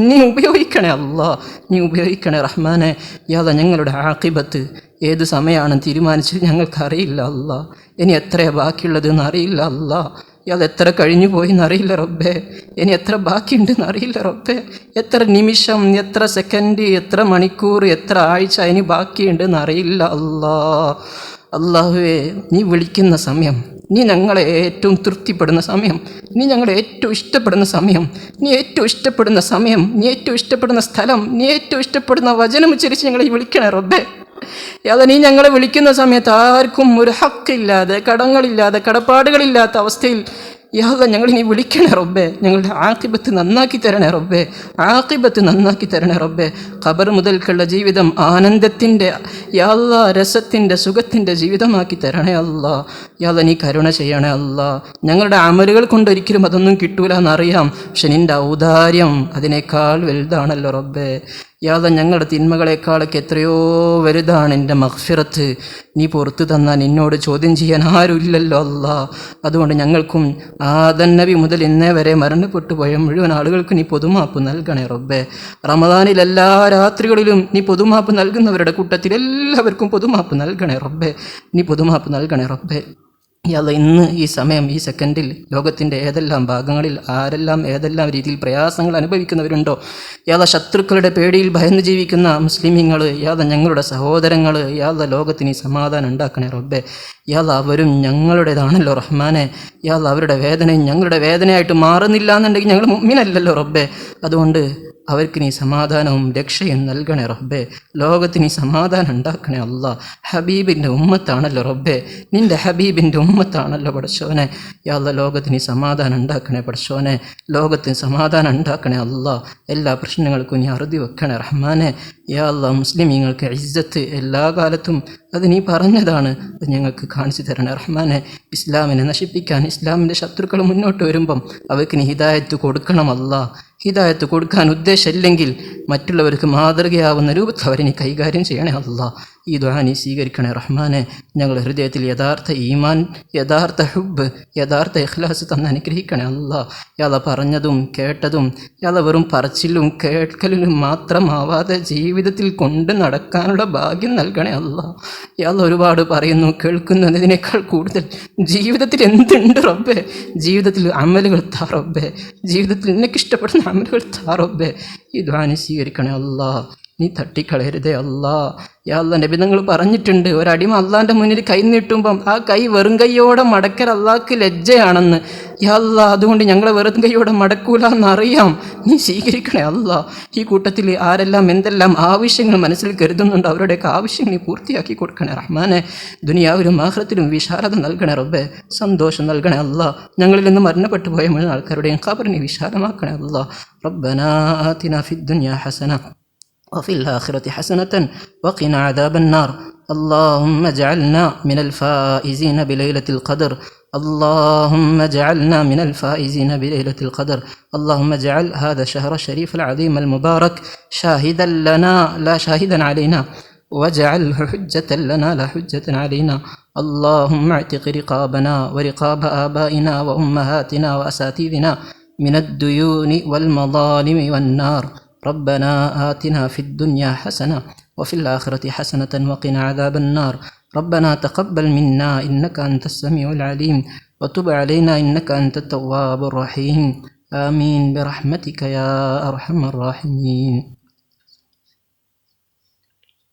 നീ ഉപയോഗിക്കണേ അല്ലാ, നീ ഉപയോഗിക്കണേ റഹ്മാനെ. യാ അല്ലാ, ഞങ്ങളുടെ ആഖിബത്ത് ഏത് സമയമാണെന്ന് തീരുമാനിച്ച് ഞങ്ങൾക്കറിയില്ല അല്ലാ. ഇനി എത്രയാണ് ബാക്കിയുള്ളതെന്ന് അറിയില്ല അല്ലാ. അത് എത്ര കഴിഞ്ഞു പോയി എന്നറിയില്ല റബ്ബേ. ഇനി എത്ര ബാക്കിയുണ്ടെന്ന് അറിയില്ല റബ്ബേ. എത്ര നിമിഷം, എത്ര സെക്കൻഡ്, എത്ര മണിക്കൂർ, എത്ര ആഴ്ച ഇനി ബാക്കിയുണ്ടെന്ന് അറിയില്ല അല്ലാ. അല്ലാഹുവേ, നീ വിളിക്കുന്ന സമയം, നീ ഞങ്ങളെ ഏറ്റവും തൃപ്തിപ്പെടുന്ന സമയം, നീ ഞങ്ങളെ ഏറ്റവും ഇഷ്ടപ്പെടുന്ന സമയം, നീ ഏറ്റവും ഇഷ്ടപ്പെടുന്ന സമയം, നീ ഏറ്റവും ഇഷ്ടപ്പെടുന്ന സ്ഥലം, നീ ഏറ്റവും ഇഷ്ടപ്പെടുന്ന വചനം ഉച്ചരിച്ച് ഞങ്ങളെ വിളിക്കണേ റബ്ബേ. യാത നീ ഞങ്ങളെ വിളിക്കുന്ന സമയത്ത് ആർക്കും ഒരു ഹക്കില്ലാതെ, കടങ്ങളില്ലാതെ, കടപ്പാടുകളില്ലാത്ത അവസ്ഥയിൽ യാത ഞങ്ങൾ നീ വിളിക്കണേ റബ്ബേ. ഞങ്ങളുടെ ആഖിബത്ത് നന്നാക്കി തരണേ റബ്ബേ. ആഖിബത്ത് നന്നാക്കി തരണേ റബ്ബേ. ഖബർ മുതൽക്കുള്ള ജീവിതം ആനന്ദത്തിൻ്റെ യാത രസത്തിൻ്റെ സുഖത്തിൻ്റെ ജീവിതമാക്കി തരണേ അല്ലാ. യാത നീ കരുണ ചെയ്യണേ അല്ലാ. ഞങ്ങളുടെ അമലുകൾ കൊണ്ടൊരിക്കലും അതൊന്നും കിട്ടൂല എന്നറിയാം. പക്ഷെ നിൻ്റെ ഔദാര്യം അതിനേക്കാൾ വലുതാണല്ലോ റബ്ബേ. യാത ഞങ്ങളുടെ തിന്മകളെക്കാളൊക്കെ എത്രയോ വലുതാണ് എൻ്റെ മഗ്ഫിറത്ത്. നീ പുറത്തു തന്നാൽ നിന്നോട് ചോദ്യം ചെയ്യാൻ ആരുമില്ലല്ലോ അല്ലാ. അതുകൊണ്ട് ഞങ്ങൾക്കും ആദം നബി മുതൽ ഇന്നേ വരെ മരണപ്പെട്ടു പോയ മുഴുവൻ ആളുകൾക്ക് നീ പൊതുമാപ്പ് നൽകണേ റബ്ബേ. റമദാനിൽ എല്ലാ രാത്രികളിലും നീ പൊതുമാപ്പ് നൽകുന്നവരുടെ കൂട്ടത്തിൽ എല്ലാവർക്കും പൊതുമാപ്പ് നൽകണേ റബ്ബേ. നീ പൊതുമാപ്പ് നൽകണേ റബ്ബേ. യാ ഇന്ന് ഈ സമയം, ഈ സെക്കൻഡിൽ ലോകത്തിൻ്റെ ഏതെല്ലാം ഭാഗങ്ങളിൽ ആരെല്ലാം ഏതെല്ലാം രീതിയിൽ പ്രയാസങ്ങൾ അനുഭവിക്കുന്നവരുണ്ടോ, യാത ശത്രുക്കളുടെ പേടിയിൽ ഭയന്ന് ജീവിക്കുന്ന മുസ്ലിമീങ്ങൾ, യാത ഞങ്ങളുടെ സഹോദരങ്ങൾ, യാത ലോകത്തിന് സമാധാനം ഉണ്ടാക്കണേ റബ്ബേ. യാത അവരും ഞങ്ങളുടേതാണല്ലോ റഹ്മാനെ. യാത അവരുടെ വേദനയും ഞങ്ങളുടെ വേദനയായിട്ട് മാറുന്നില്ല എന്നുണ്ടെങ്കിൽ ഞങ്ങൾ മുഅ്മിനല്ലല്ലോ റബ്ബേ. അതുകൊണ്ട് അവർക്ക് നീ സമാധാനവും രക്ഷയും നൽകണേ റബ്ബേ. ലോകത്തിന് നീ സമാധാനം ഉണ്ടാക്കണേ അല്ലാ. ഹബീബിൻ്റെ ഉമ്മത്താണല്ലോ റബ്ബേ. നിൻ്റെ ഹബീബിൻ്റെ ഉമ്മത്താണല്ലോ പടച്ചോനെ. യാ അല്ലാ, ലോകത്തിന് നീ സമാധാനം ഉണ്ടാക്കണേ പടച്ചോനെ. ലോകത്തിന് സമാധാനം ഉണ്ടാക്കണേ അല്ലാ. എല്ലാ പ്രശ്നങ്ങൾക്കും നീ അറുതി വെക്കണേ റഹ്മാനെ. യാ അല്ലാ, മുസ്ലിമീങ്ങൾക്ക് ഇസ്സത്ത് എല്ലാ കാലത്തും അത് നീ പറഞ്ഞതാണ്. അത് ഞങ്ങൾക്ക് കാണിച്ചു തരണേ റഹ്മാനെ. ഇസ്ലാമിനെ നശിപ്പിക്കാൻ ഇസ്ലാമിൻ്റെ ശത്രുക്കൾ മുന്നോട്ട് വരുമ്പം അവർക്ക് നീ ഹിദായത്ത് കൊടുക്കണമല്ല. ഹിദായത്ത് കൊടുക്കാൻ ഉദ്ദേശമില്ലെങ്കിൽ മറ്റുള്ളവർക്ക് മാതൃകയാവുന്ന രൂപത്തിൽ അവരെ നീ കൈകാര്യം ചെയ്യണേ അല്ലാ. ഈ ദുആ നീ സ്വീകരിക്കണേ റഹ്മാനെ. ഞങ്ങളുടെ ഹൃദയത്തിൽ യഥാർത്ഥ ഈമാൻ, യഥാർത്ഥ ഹുബ്, യഥാർത്ഥ ഇഖ്ലാസ് തന്ന് അനുഗ്രഹിക്കണേ അല്ലാ. യാത പറഞ്ഞതും കേട്ടതും യാത വെറും പറച്ചിലും കേൾക്കലിലും മാത്രമാവാതെ ജീവിതത്തിൽ കൊണ്ട് നടക്കാനുള്ള ഭാഗ്യം നൽകണേ അല്ലാ. യാത ഒരുപാട് പറയുന്നു, കേൾക്കുന്നതിനേക്കാൾ കൂടുതൽ ജീവിതത്തിൽ എന്തുണ്ട് റബ്ബേ. ജീവിതത്തിൽ അമലുകൾ താ റബ്ബേ. ജീവിതത്തിൽ നിനക്കിഷ്ടപ്പെടുന്ന അമലുകൾ താ റബ്ബേ. ഈ ദുആ നീ സ്വീകരിക്കണേ അല്ലാ. നീ തട്ടിക്കളയരുതേ അല്ലാ. യാ അല്ലാ, നബി തങ്ങൾ പറഞ്ഞിട്ടുണ്ട്, ഒരടിമ അള്ളാൻ്റെ മുന്നിൽ കൈ നീട്ടുമ്പം ആ കൈ വെറും കൈയോടെ മടക്കൽ അള്ളാഹ്ക്ക് ലജ്ജയാണെന്ന്. യാ അല്ലാ, അതുകൊണ്ട് ഞങ്ങളെ വെറും കൈയോടെ മടക്കൂല എന്നറിയാം. നീ സ്വീകരിക്കണേ അല്ലാ. ഈ കൂട്ടത്തിൽ ആരെല്ലാം എന്തെല്ലാം ആവശ്യങ്ങൾ മനസ്സിൽ കരുതുന്നുണ്ട് അവരുടെയൊക്കെ ആവശ്യങ്ങൾ നീ പൂർത്തിയാക്കി കൊടുക്കണേ റഹ്മാനെ. ദുനിയാവിലും ആഖിറത്തിലും വിശാലത നൽകണേ റബ്ബേ. സന്തോഷം നൽകണേ അല്ലാ. ഞങ്ങളിൽ നിന്ന് മരണപ്പെട്ടു പോയ മുഴുവൻ ആൾക്കാരുടെയും ഖബറിനെ വിശാലമാക്കണേ അല്ലാ. റബ്ബനാ ആതിനാ ഫിദ്ദുനിയാ ഹസന وفي الآخرة حسنة وقنا عذاب النار. اللهم اجعلنا من الفائزين بليلة القدر. اللهم اجعلنا من الفائزين بليلة القدر. اللهم اجعل هذا الشهر الشريف العظيم المبارك شاهدا لنا لا شاهدا علينا، واجعله حجة لنا لا حجة علينا. اللهم اعتق رقابنا ورقاب آبائنا وأمهاتنا وأساتذتنا من الديون والمظالم والنار. ربنا آتنا في الدنيا حسنة وفي الآخرة حسنة وقنا عذاب النار. ربنا تقبل منا إنك أنت السميع العليم وتب علينا إنك أنت التواب الرحيم. آمين برحمتك يا أرحم الراحمين.